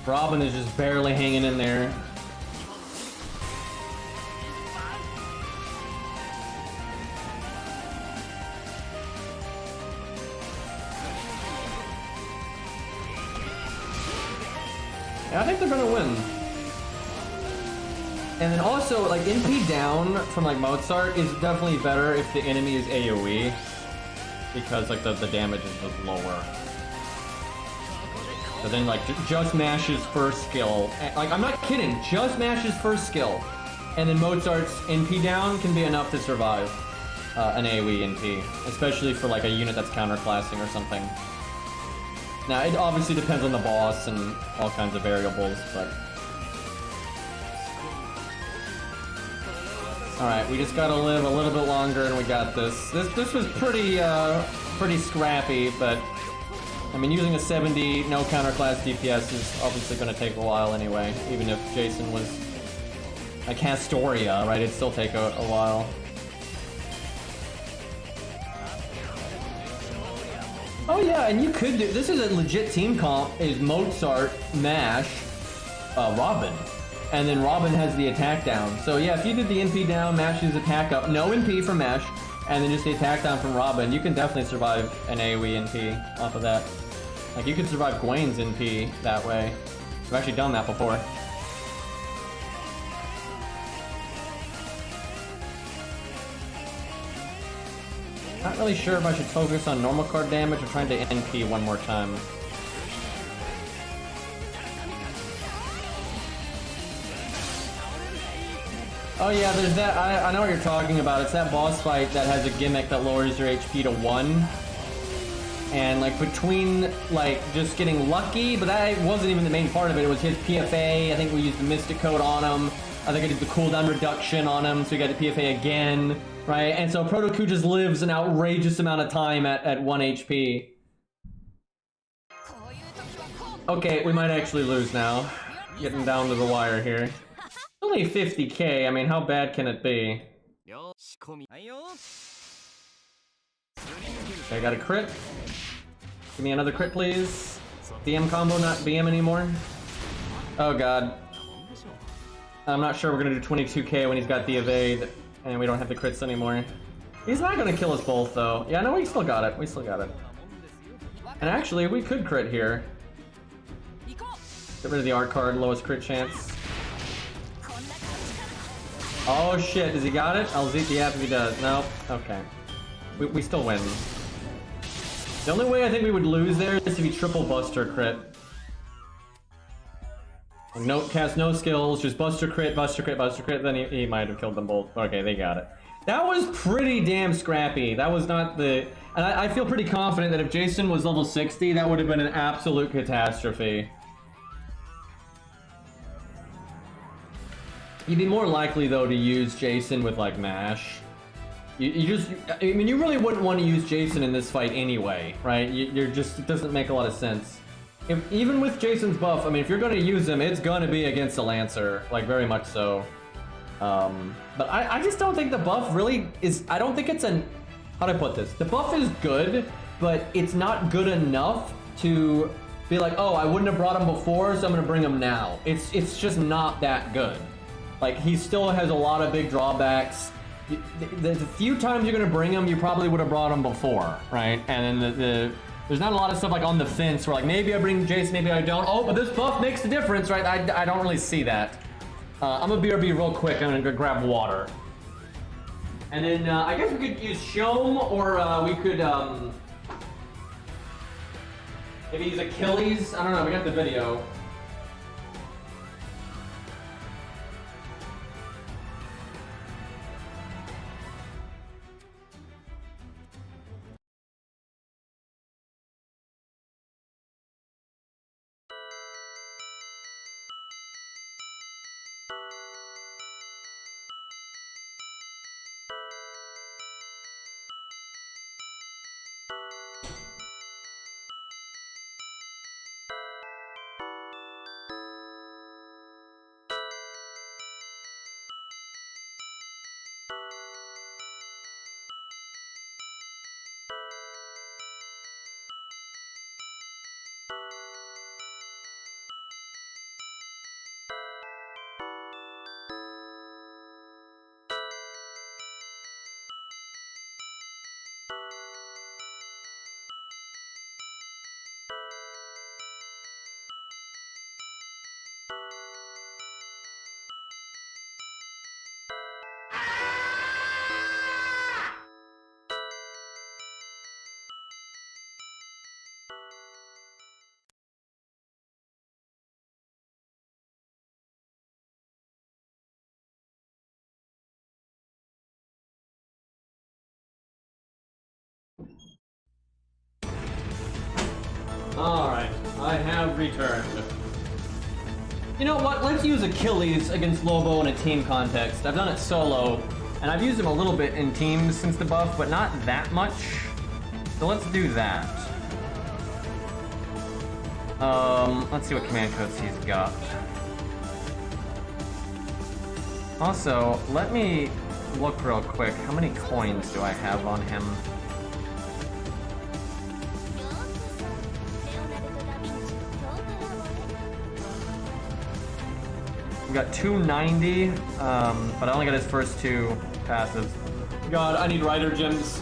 Robin is just barely hanging in there. Yeah, I think they're gonna win. And then also, like, NP down from, like, Mozart is definitely better if the enemy is AoE. Because, like, the damage is just lower. So then, like, just Mash's first skill. Like, I'm not kidding, just Mash's first skill. And then Mozart's NP down can be enough to survive an AoE NP. Especially for, like, a unit that's counterclassing or something. Now, it obviously depends on the boss and all kinds of variables, but... Alright, we just gotta live a little bit longer and we got this. This was pretty scrappy, but... I mean, using a 70 no counterclass DPS is obviously gonna take a while anyway. Even if Jason was a Castoria, right? It'd still take a while. Oh yeah, and you could do... This is a legit team comp, is Mozart, Mash, Robin. And then Robin has the attack down. So yeah, if you did the NP down, Mash's attack up, no NP from Mash, and then just the attack down from Robin, you can definitely survive an AoE NP off of that. Like, you could survive Gwen's NP that way. I've actually done that before. Not really sure if I should focus on normal card damage or trying to NP one more time. Oh yeah, there's that, I know what you're talking about. It's that boss fight that has a gimmick that lowers your HP to 1. And like between like just getting lucky, but that wasn't even the main part of it. It was his PFA. I think we used the Mystic Code on him. I think I did the cooldown reduction on him, so he got the PFA again, right? And so Proto-Ku just lives an outrageous amount of time at 1 HP. Okay, we might actually lose now. Getting down to the wire here. Only 50k, I mean, how bad can it be? Okay, I got a crit. Give me another crit, please. BM combo, not BM anymore. Oh god. I'm not sure we're gonna do 22k when he's got the evade, and we don't have the crits anymore. He's not gonna kill us both, though. Yeah, no, we still got it. We still got it. And actually, we could crit here. Get rid of the art card, lowest crit chance. Oh shit, does he got it? I'll zeke the app if he does. Nope. Okay. We still win. The only way I think we would lose there is if he triple Buster crit. No, cast no skills, just Buster crit, then he might have killed them both. Okay, they got it. That was pretty damn scrappy. That was not the... And I feel pretty confident that if Jason was level 60, that would have been an absolute catastrophe. You'd be more likely, though, to use Jason with, like, Mash. I mean, you really wouldn't want to use Jason in this fight anyway, right? You're just... It doesn't make a lot of sense. Even with Jason's buff, I mean, if you're going to use him, it's going to be against a Lancer. Like, very much so. But I just don't think the buff really is... I don't think it's an... How do I put this? The buff is good, but it's not good enough to be like, oh, I wouldn't have brought him before, so I'm going to bring him now. It's just not that good. Like, he still has a lot of big drawbacks. The few times you're going to bring him, you probably would have brought him before, right? And then there's not a lot of stuff like on the fence where like, maybe I bring Jason, maybe I don't. Oh, but this buff makes the difference, right? I don't really see that. I'm gonna BRB real quick. I'm gonna go grab water. And then I guess we could use Shion, or we could maybe use Achilles. I don't know, we got the video. Alright, I have returned. You know what, let's use Achilles against Lobo in a team context. I've done it solo, and I've used him a little bit in teams since the buff, but not that much. So let's do that. Let's see what command codes he's got. Also, let me look real quick. How many coins do I have on him? We got 290, but I only got his first two passives. God, I need rider gems.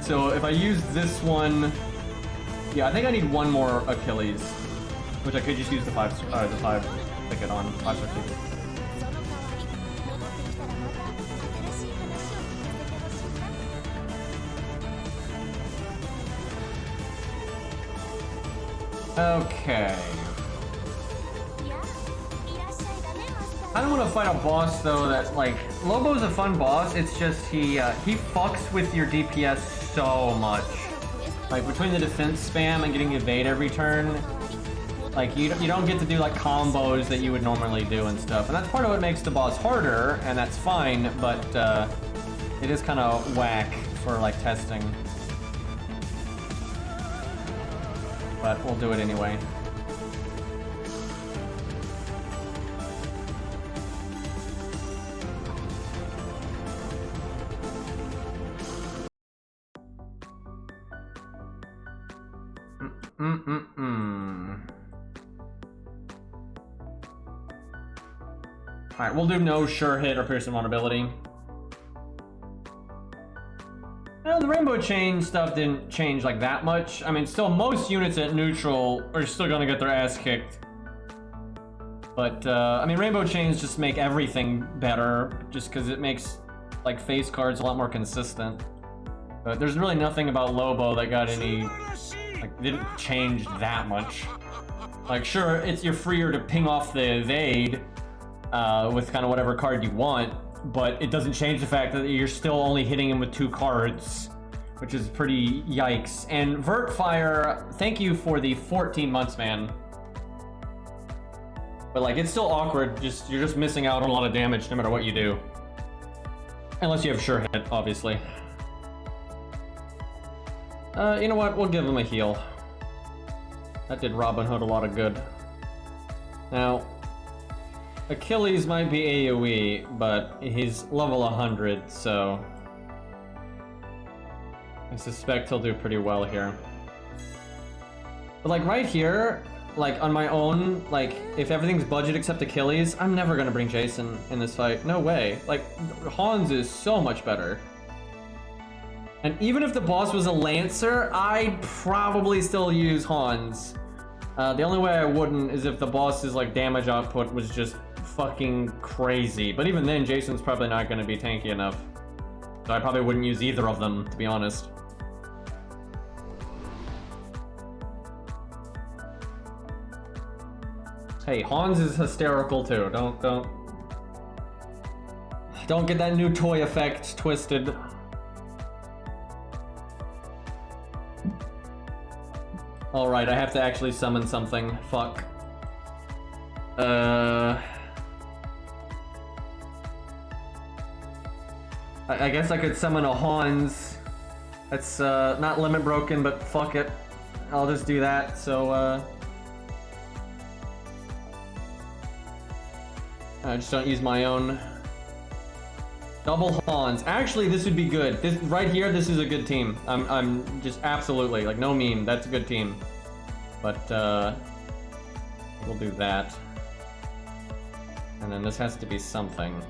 So if I use this one, yeah, I think I need one more Achilles, which I could just use the five ticket on 5 star ticket. Okay. I don't want to fight a boss though that, like, Lobo's a fun boss, it's just he fucks with your DPS so much. Like, between the defense spam and getting evade every turn, like, you don't get to do, like, combos that you would normally do and stuff. And that's part of what makes the boss harder, and that's fine, but it is kind of whack for, like, testing. But we'll do it anyway. Alright, we'll do no sure hit or piercing vulnerability. Well, the rainbow chain stuff didn't change like that much. I mean, still most units at neutral are still gonna get their ass kicked. But, I mean, rainbow chains just make everything better, just because it makes, like, face cards a lot more consistent. But there's really nothing about Lobo that got any, like, didn't change that much. Like, sure, you're freer to ping off the evade with kind of whatever card you want, but it doesn't change the fact that you're still only hitting him with 2 cards, which is pretty yikes. And Vert Fire, thank you for the 14 months, man. But, like, it's still awkward, you're just missing out on a lot of damage no matter what you do. Unless you have sure hit, obviously. You know what? We'll give him a heal. That did Robin Hood a lot of good. Now, Achilles might be AoE, but he's level 100, so I suspect he'll do pretty well here. But, like, right here, like, on my own, like, if everything's budget except Achilles, I'm never gonna bring Jason in this fight. No way. Like, Hans is so much better. And even if the boss was a Lancer, I'd probably still use Hans. The only way I wouldn't is if the boss's, like, damage output was just fucking crazy. But even then, Jason's probably not gonna be tanky enough. So I probably wouldn't use either of them, to be honest. Hey, Hans is hysterical too. Don't get that new toy effect twisted. Alright, I have to actually summon something. Fuck. I guess I could summon a Hans. That's not limit broken, but fuck it. I'll just do that, so I just don't use my own. Double Hans. Actually, this would be good. This right here, this is a good team. I'm just absolutely, like, no meme. That's a good team. But we'll do that. And then this has to be something.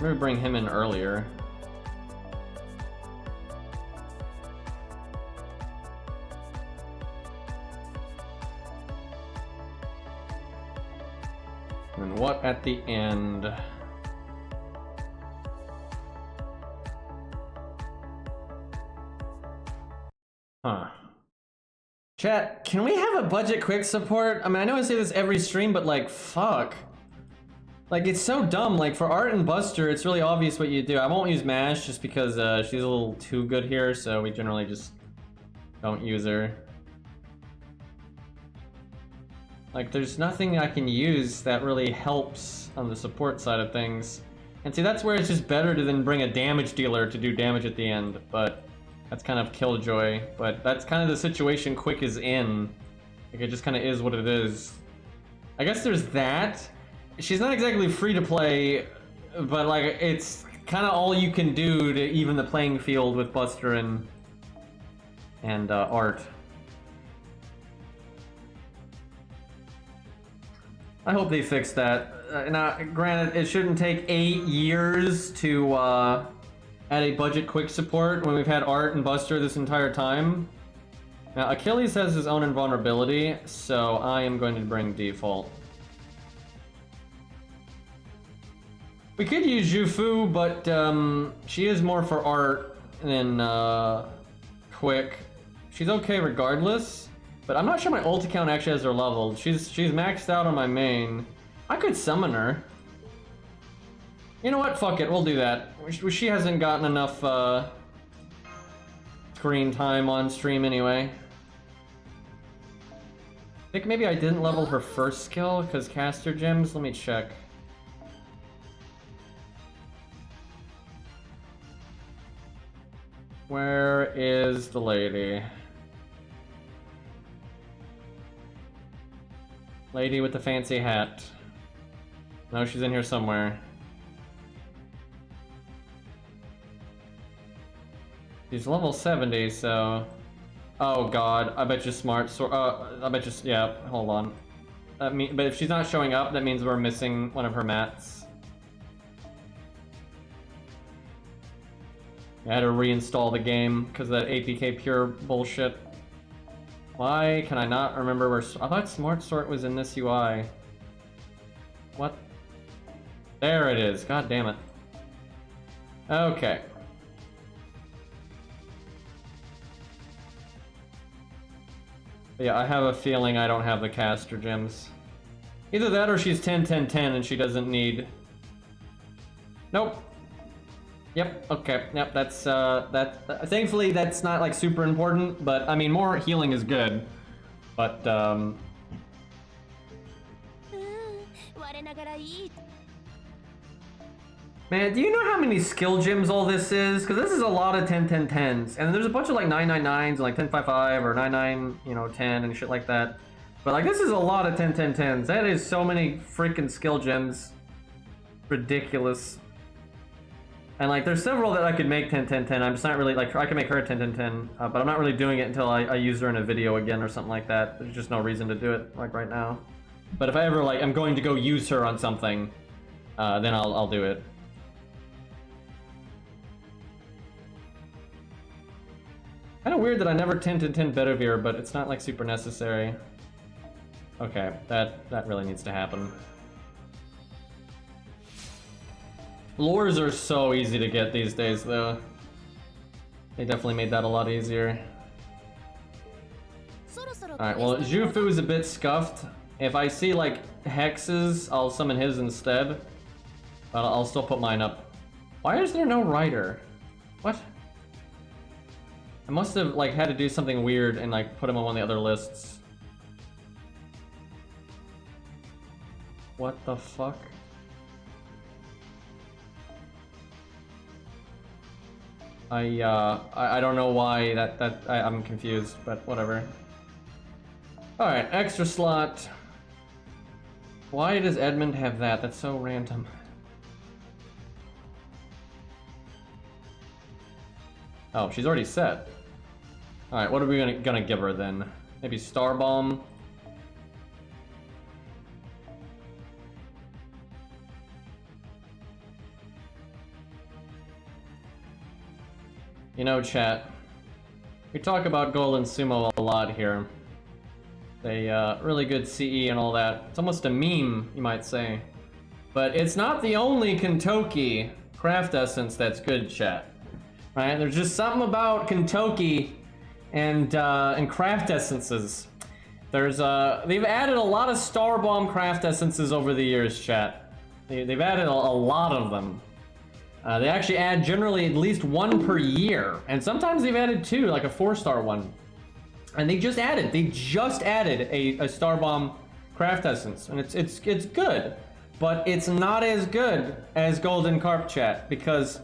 Maybe bring him in earlier. And what at the end? Huh. Chat, can we have a budget quick support? I mean, I know I say this every stream, but, like, fuck. Like, it's so dumb. Like, for Art and Buster, it's really obvious what you do. I won't use Mash just because she's a little too good here, so we generally just Don't use her. Like, there's nothing I can use that really helps on the support side of things. And see, that's where it's just better to then bring a damage dealer to do damage at the end, but that's kind of killjoy. But that's kind of the situation Quick is in. Like, it just kind of is what it is. I guess there's that. She's not exactly free to play, but like, it's kind of all you can do to even the playing field with Buster and Art. I hope they fix that. Now, granted, it shouldn't take 8 years to add a budget Quick support when we've had Art and Buster this entire time. Now, Achilles has his own invulnerability, so I am going to bring default. We could use Jufu, but she is more for Art than Quick. She's okay regardless. But I'm not sure my ult account actually has her leveled. She's maxed out on my main. I could summon her. You know what? Fuck it, we'll do that. She hasn't gotten enough screen time on stream anyway. I think maybe I didn't level her first skill because caster gems. Let me check. Where is the lady? Lady with the fancy hat. No, she's in here somewhere. She's level 70, so... Oh god, I bet you smart sword... I bet you... Yeah, hold on. But if she's not showing up, that means we're missing one of her mats. I had to reinstall the game because of that APK pure bullshit. Why can I not remember where... I thought Smart Sort was in this UI. What? There it is. God damn it. Okay. Yeah, I have a feeling I don't have the caster gems. Either that or she's 10-10-10 and she doesn't need... Nope. Yep, okay, yep, that's, thankfully that's not, like, super important, but, I mean, more healing is good, but, Man, do you know how many skill gems all this is? Because this is a lot of 10-10-10s, and there's a bunch of, like, 999s and, like, 10-5-5 or 99, you know, 10 and shit like that, but, like, this is a lot of 10-10-10s. That is so many freaking skill gems. Ridiculous. And like, there's several that I could make 10-10-10. I'm just not really, like, I can make her a 10-10-10, but I'm not really doing it until I use her in a video again or something like that. There's just no reason to do it, like, right now. But if I ever, like, I'm going to go use her on something, then I'll do it. Kind of weird that I never 10-10-10 Bedivere, but it's not, like, super necessary. Okay, that really needs to happen. Lures are so easy to get these days, though. They definitely made that a lot easier. Alright, well, Jufu is a bit scuffed. If I see, like, hexes, I'll summon his instead. But I'll still put mine up. Why is there no rider? What? I must have, like, had to do something weird and, like, put him on one of the other lists. What the fuck? I don't know why I'm confused, but whatever. Alright, extra slot. Why does Edmund have that? That's so random. Oh, she's already set. Alright, what are we gonna give her then? Maybe Star Bomb? You know, chat, we talk about Gol and Sumo a lot here. They, really good CE and all that. It's almost a meme, you might say. But it's not the only Kentucky craft essence that's good, chat. Right? There's just something about Kentucky and craft essences. There's, they've added a lot of Star Bomb craft essences over the years, chat. They've added a lot of them. They actually add generally at least one per year, and sometimes they've added two, like a 4-star one. And they just added a Star Bomb Craft Essence, and it's good, but it's not as good as Golden Carp, chat, because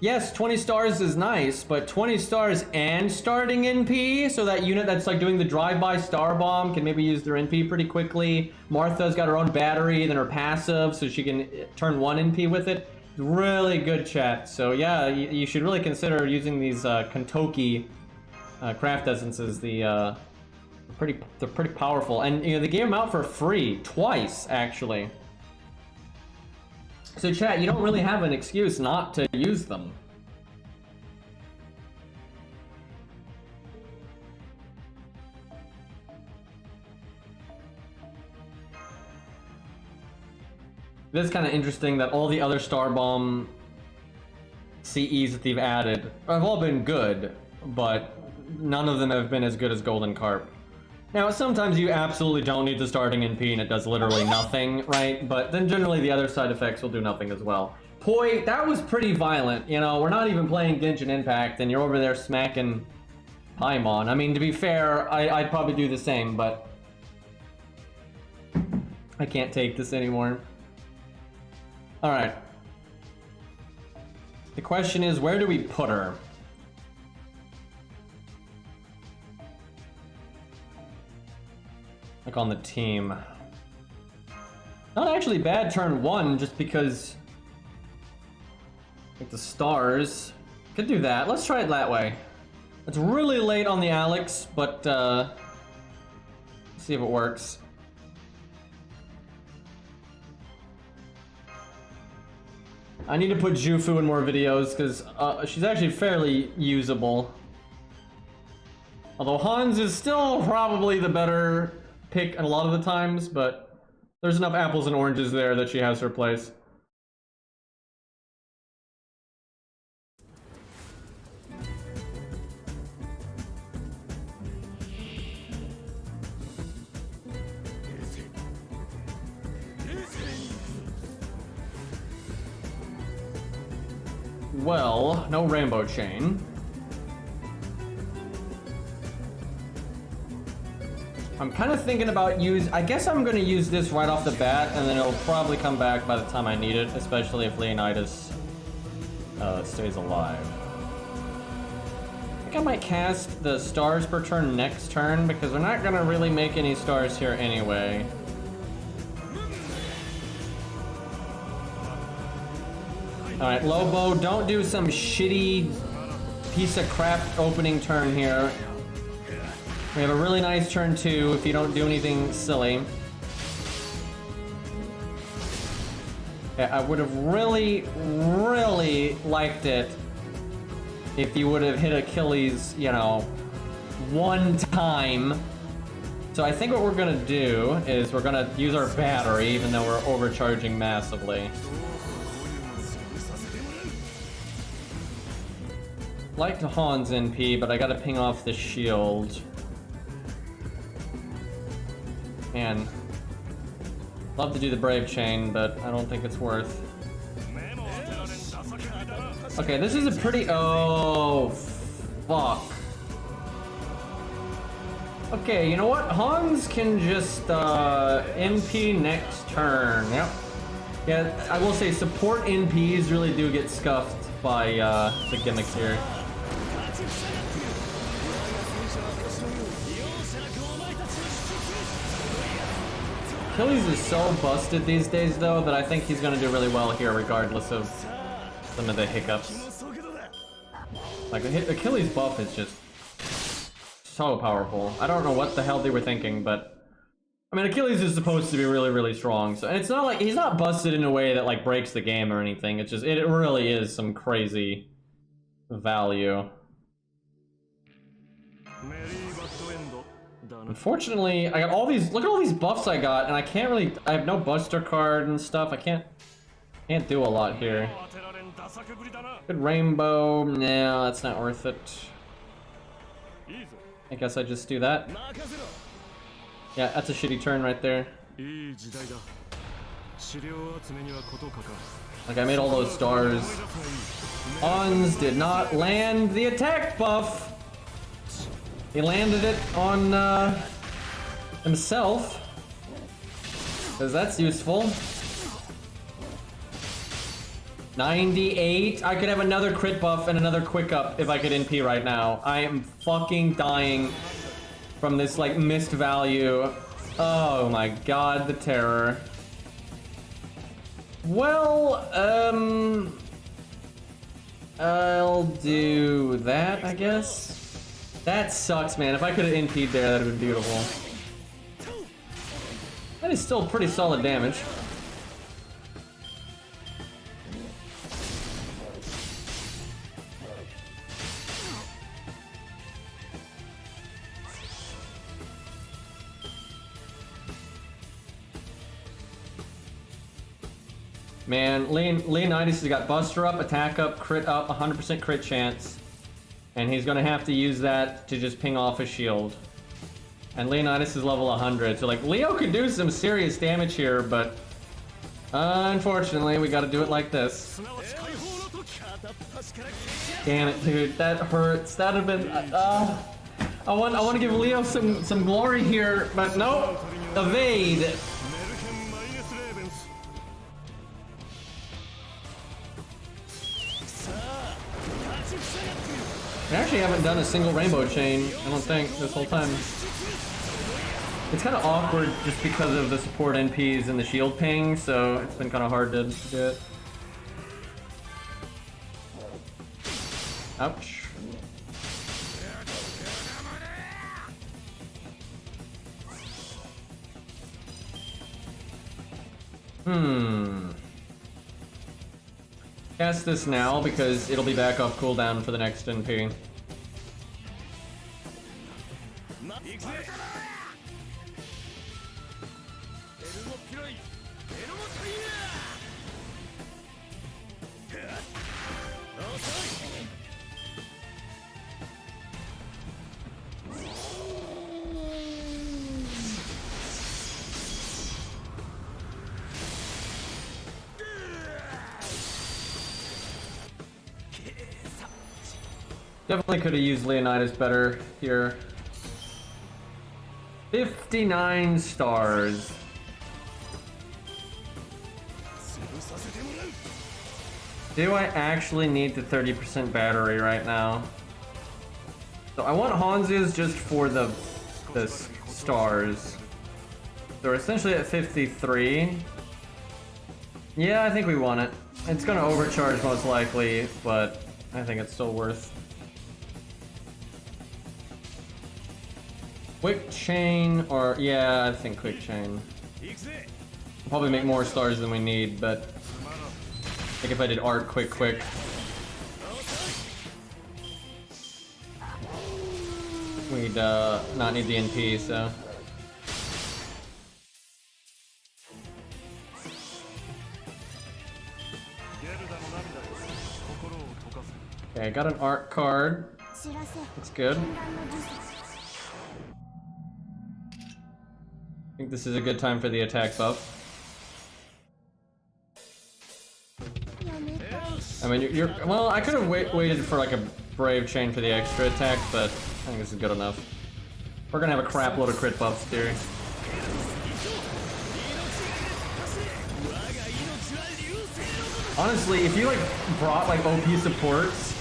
yes, 20 stars is nice, but 20 stars and starting NP, so that unit that's like doing the drive-by Star Bomb can maybe use their NP pretty quickly. Martha's got her own battery, then her passive, so she can turn 1 NP with it. Really good, chat. So yeah, you should really consider using these Kentucky Craft Essences. They're pretty powerful, and you know they gave them out for free twice actually. So chat, you don't really have an excuse not to use them. This is kind of interesting that all the other Star Bomb CEs that they've added have all been good, but none of them have been as good as Golden Carp. Now, sometimes you absolutely don't need the starting NP and it does literally nothing, right? But then generally the other side effects will do nothing as well. Poi, that was pretty violent. You know, we're not even playing Genshin Impact and you're over there smacking Paimon. I mean, to be fair, I'd probably do the same, but I can't take this anymore. Alright. The question is, where do we put her? Like on the team. Not actually bad turn 1, just because like the stars. Could do that. Let's try it that way. It's really late on the Alex, but let's see if it works. I need to put Jufu in more videos because she's actually fairly usable. Although Hans is still probably the better pick a lot of the times, but there's enough apples and oranges there that she has her place. Well, no rainbow chain. I'm kind of thinking about I guess I'm going to use this right off the bat, and then it'll probably come back by the time I need it, especially if Leonidas stays alive. I think I might cast the stars per turn next turn, because we're not going to really make any stars here anyway. Alright, Lobo, don't do some shitty piece of crap opening turn here. We have a really nice turn 2 if you don't do anything silly. Yeah, I would have really liked it if you would have hit Achilles, you know, 1 time. So I think what we're gonna do is we're gonna use our battery, even though we're overcharging massively. Like to Hans NP, but I gotta ping off the shield. Man, love to do the Brave Chain, but I don't think it's worth. Okay, this is a pretty... Oh, fuck. Okay, you know what? Hans can just NP next turn. Yep. Yeah, I will say support NPs really do get scuffed by the gimmicks here. Achilles is so busted these days, though, that I think he's gonna do really well here, regardless of some of the hiccups. Like, Achilles' buff is just so powerful. I don't know what the hell they were thinking, but... I mean, Achilles is supposed to be really strong, so... And it's not like... He's not busted in a way that, like, breaks the game or anything. It's just... It really is some crazy value. Unfortunately, I got all these... Look at all these buffs I got, and I can't really... I have no Buster card and stuff. I can't do a lot here. Good rainbow. No, that's not worth it. I guess I just do that. Yeah, that's a shitty turn right there. Like, I made all those stars. Ons did not land the attack buff. He landed it on himself, because that's useful. 98. I could have another crit buff and another quick up if I could NP right now. I am fucking dying from this like missed value. Oh my god, the terror. Well, I'll do that, I guess. That sucks, man. If I could have NP'd there, that would have been beautiful. That is still pretty solid damage. Man, Leonidas has got Buster up, Attack up, Crit up, 100% crit chance. And he's gonna have to use that to just ping off a shield. And Leonidas is level 100, so like, Leo could do some serious damage here, but... unfortunately, we gotta do it like this. Damn it, dude, that hurts. That'd have been... I want to give Leo some glory here, but nope. Evade. I actually haven't done a single rainbow chain, I don't think, this whole time. It's kind of awkward just because of the support NPs and the shield ping, so it's been kind of hard to do it. Ouch. Cast this now because it'll be back off cooldown for the next NP. Definitely could have used Leonidas better here. 59 stars. Do I actually need the 30% battery right now? So I want Hanzu's just for the stars. So we're essentially at 53. Yeah, I think we want it. It's gonna overcharge most likely, but I think it's still worth. Quick chain, or yeah, I think quick chain. Probably make more stars than we need, but I think if I did art quick, we'd not need the NP, so. Okay, I got an art card. That's good. I think this is a good time for the attack buff. I mean, you're well, I could have waited for like a brave chain for the extra attack, but I think this is good enough. We're gonna have a crap load of crit buffs here. Honestly, if you like brought like OP supports,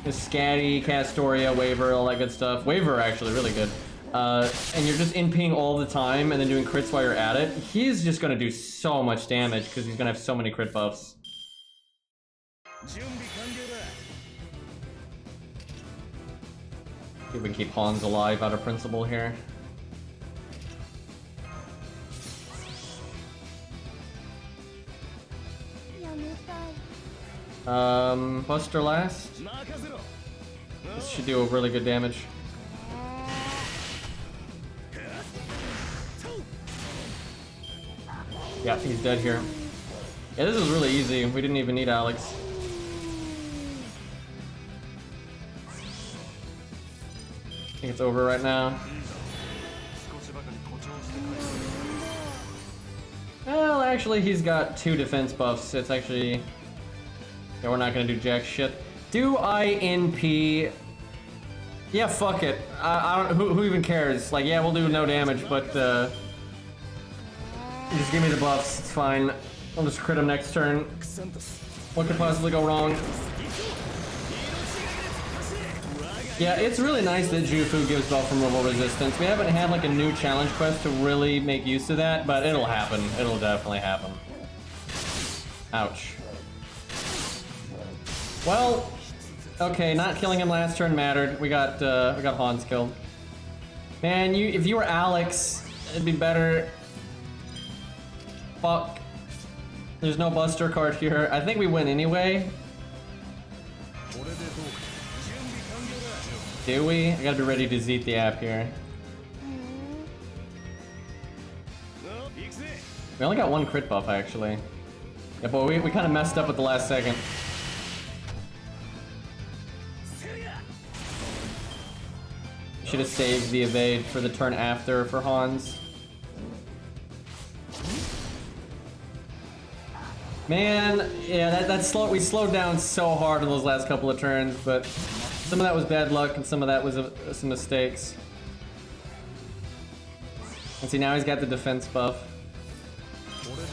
the Scatty, Castoria, Waver, all that good stuff. Waver actually really good. And you're just NPing all the time and then doing crits while you're at it, he's just gonna do so much damage because he's gonna have so many crit buffs. See if we can keep Hans alive out of principle here. Buster last. This should do a really good damage. Yeah, he's dead here. Yeah, this is really easy. We didn't even need Alex. I think it's over right now. Well, actually, he's got 2 defense buffs. It's actually... Yeah, we're not gonna do jack shit. Do I NP? Yeah, fuck it. I don't. Who even cares? Like, yeah, we'll do no damage, but just give me the buffs. It's fine. I'll just crit him next turn. What could possibly go wrong? Yeah, it's really nice that Jufu gives buff removal resistance. We haven't had like a new challenge quest to really make use of that, but it'll happen. It'll definitely happen. Ouch. Well, okay, not killing him last turn mattered. We got Hans killed. Man, if you were Alex, it'd be better. Fuck. There's no Buster card here. I think we win anyway. Do we? I gotta be ready to zeet the app here. We only got one crit buff, actually. Yeah, but we kind of messed up at the last second. Should have saved the evade for the turn after for Hans. Man, yeah, we slowed down so hard in those last couple of turns, but some of that was bad luck and some of that was some mistakes. And see, now he's got the defense buff.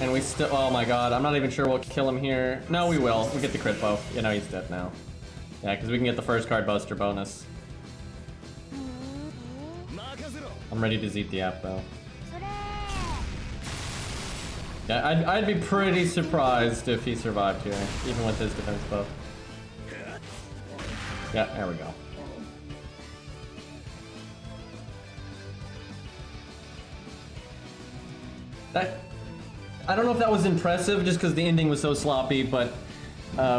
And we still, oh my god, I'm not even sure we'll kill him here. No, we will. We get the crit buff. You know, he's dead now. Yeah, because we can get the first card Buster bonus. I'm ready to zeet the app though. Yeah, I'd be pretty surprised if he survived here, even with his defense buff. Yeah, there we go. I don't know if that was impressive just because the ending was so sloppy, but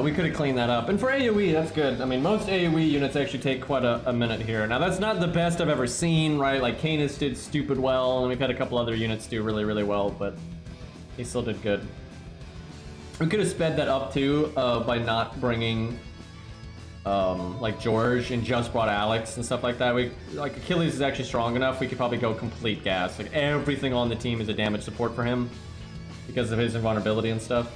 we could have cleaned that up. And for AoE, that's good. I mean, most AoE units actually take quite a minute here. Now, that's not the best I've ever seen, right? Like, Canis did stupid well, and we've had a couple other units do really, really well, but he still did good. We could have sped that up, too, by not bringing, like, George and just brought Alex and stuff like that. Like, Achilles is actually strong enough, we could probably go complete gas. Like, everything on the team is a damage support for him because of his invulnerability and stuff.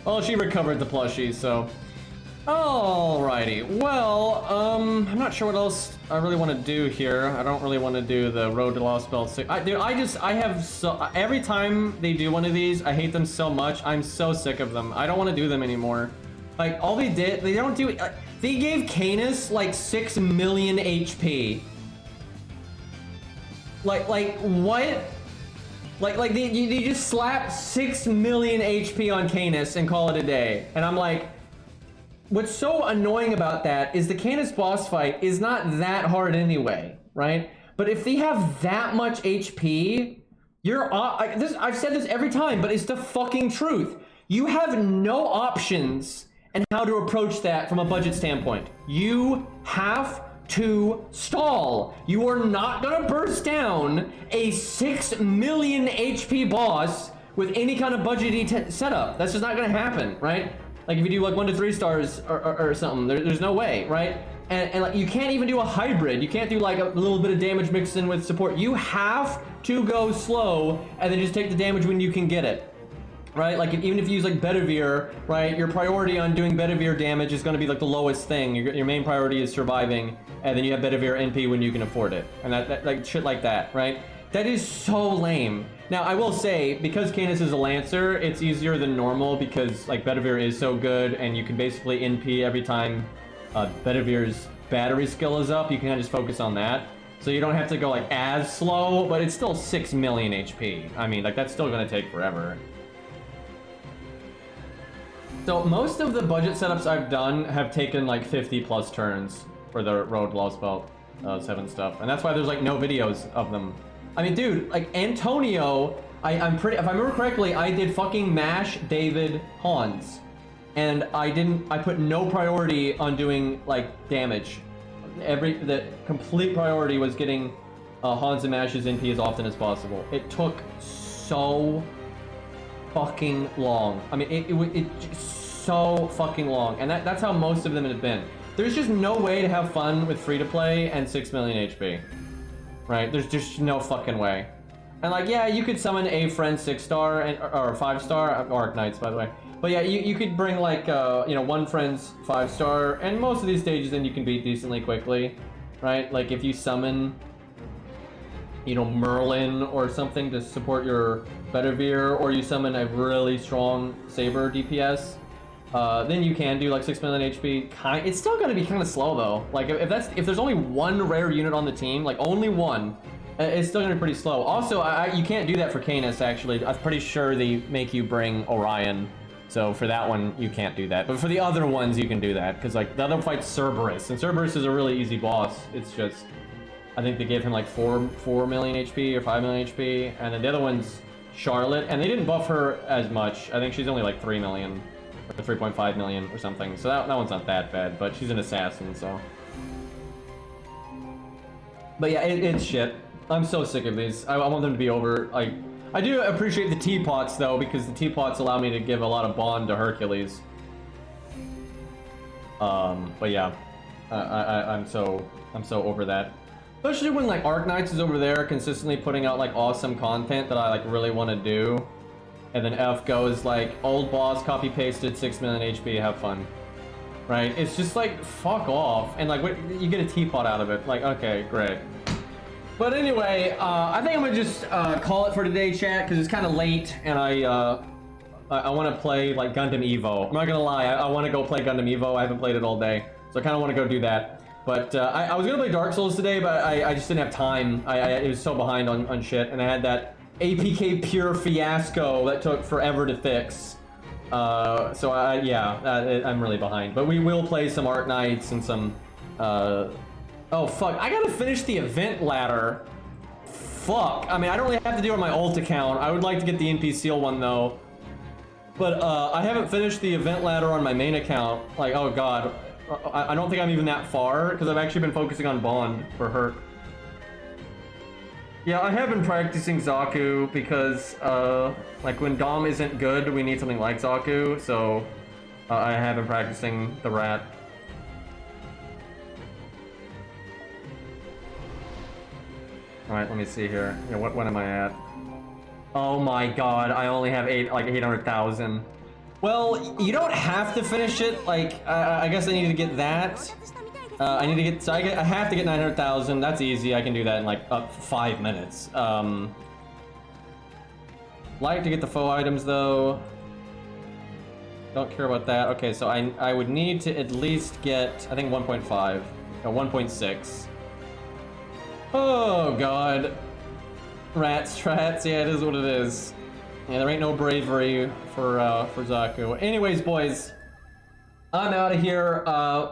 Well, she recovered the plushie, so... Alrighty, well, I'm not sure what else I really want to do here. I don't really want to do the Road to Lost Belt 6. Dude, I have so... Every time they do one of these, I hate them so much. I'm so sick of them. I don't want to do them anymore. Like, all they did, they don't do... They gave Canis, like, 6 million HP. Like, what? Like they just slap 6 million HP on Canis and call it a day. And I'm like... What's so annoying about that is the Canis boss fight is not that hard anyway, right? But if they have that much HP, I've said this every time, but it's the fucking truth. You have no options in how to approach that from a budget standpoint. You have to stall. You are not gonna burst down a 6 million HP boss with any kind of budget setup. That's just not gonna happen, right? Like if you do like 1 to 3 stars or something, there's no way, right? And like you can't even do a hybrid. You can't do like a little bit of damage mixed in with support. You have to go slow and then just take the damage when you can get it, right? Like even if you use like Bedivere, right? Your priority on doing Bedivere damage is going to be like the lowest thing. Your main priority is surviving, and then you have Bedivere NP when you can afford it, and that like shit like that, right? That is so lame. Now, I will say, because Canis is a Lancer, it's easier than normal because, like, Bedivere is so good, and you can basically NP every time Bedivere's battery skill is up. You can just focus on that. So you don't have to go, like, as slow, but it's still 6 million HP. I mean, like, that's still gonna take forever. So, most of the budget setups I've done have taken, like, 50 plus turns for the Road Lost Belt 7 stuff. And that's why there's, like, no videos of them. I mean, dude, like, Antonio, if I remember correctly, I did fucking Mash, David, Hans. And I put no priority on doing, like, damage. The complete priority was getting Hans and Mash's NP as often as possible. It took so fucking long. I mean, it just so fucking long. And that's how most of them have been. There's just no way to have fun with free-to-play and 6 million HP. Right? There's just no fucking way. And like, yeah, you could summon a friend 6-star or 5-star, Arc Knights, by the way. But yeah, you could bring like, you know, one friend's 5-star, and most of these stages then you can beat decently quickly, right? Like if you summon, you know, Merlin or something to support your Bedivere, or you summon a really strong Saber DPS, then you can do like 6 million HP. It's still gonna be kind of slow though. Like if there's only one rare unit on the team, like only one, it's still gonna be pretty slow. Also, you can't do that for Canis actually. I'm pretty sure they make you bring Orion. So for that one, you can't do that. But for the other ones, you can do that. Because like the other fight's Cerberus, and Cerberus is a really easy boss. It's just, I think they gave him like 4 million HP or 5 million HP. And then the other one's Charlotte, and they didn't buff her as much. I think she's only like 3 million or 3.5 million or something. So that one's not that bad, but she's an assassin, so. But yeah, it's shit. I'm so sick of these. I want them to be over. Like, I do appreciate the teapots though, because the teapots allow me to give a lot of bond to Hercules. But yeah, I'm so over that. Especially when like Arknights is over there consistently putting out like awesome content that I like really want to do, and then FGO is like old boss copy pasted 6 million HP, have fun, right? It's just like fuck off, and like what, you get a teapot out of it. Like okay, great. But anyway, I think I'm gonna just call it for today, chat, because it's kind of late, and I want to play like Gundam Evo. I'm not gonna lie, I want to go play Gundam Evo. I haven't played it all day, so I kind of want to go do that. But I was gonna play Dark Souls today, but I just didn't have time. I was so behind on shit, and I had that APK Pure fiasco that took forever to fix. So I'm really behind. But we will play some Arknights and some. Oh fuck, I gotta finish the event ladder. Fuck, I mean, I don't really have to do it on my ult account. I would like to get the NP Seal one though. But I haven't finished the event ladder on my main account. Like, oh god. I don't think I'm even that far, because I've actually been focusing on Bond for Herc. Yeah, I have been practicing Zaku, because like when Dom isn't good, we need something like Zaku, so I have been practicing the rat. Alright, let me see here. Yeah, what am I at? Oh my god, I only have 800,000. Well, you don't have to finish it. Like, I guess I need to get that. I have to get 900,000. That's easy. I can do that in like 5 minutes. Like to get the faux items though. Don't care about that. Okay, so I would need to at least get, I think 1.5 or 1.6. Oh god. Rats, yeah, it is what it is. Yeah, there ain't no bravery for Zaku. Anyways, boys, I'm out of here.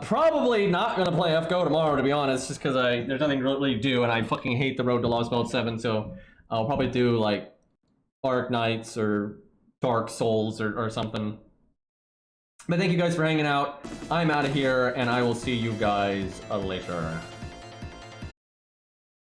Probably not gonna play FGO tomorrow, to be honest, just because there's nothing to really do, and I fucking hate the road to Lost Mode 7. So I'll probably do like Arknights or Dark Souls or something. But thank you guys for hanging out. I'm out of here, and I will see you guys later.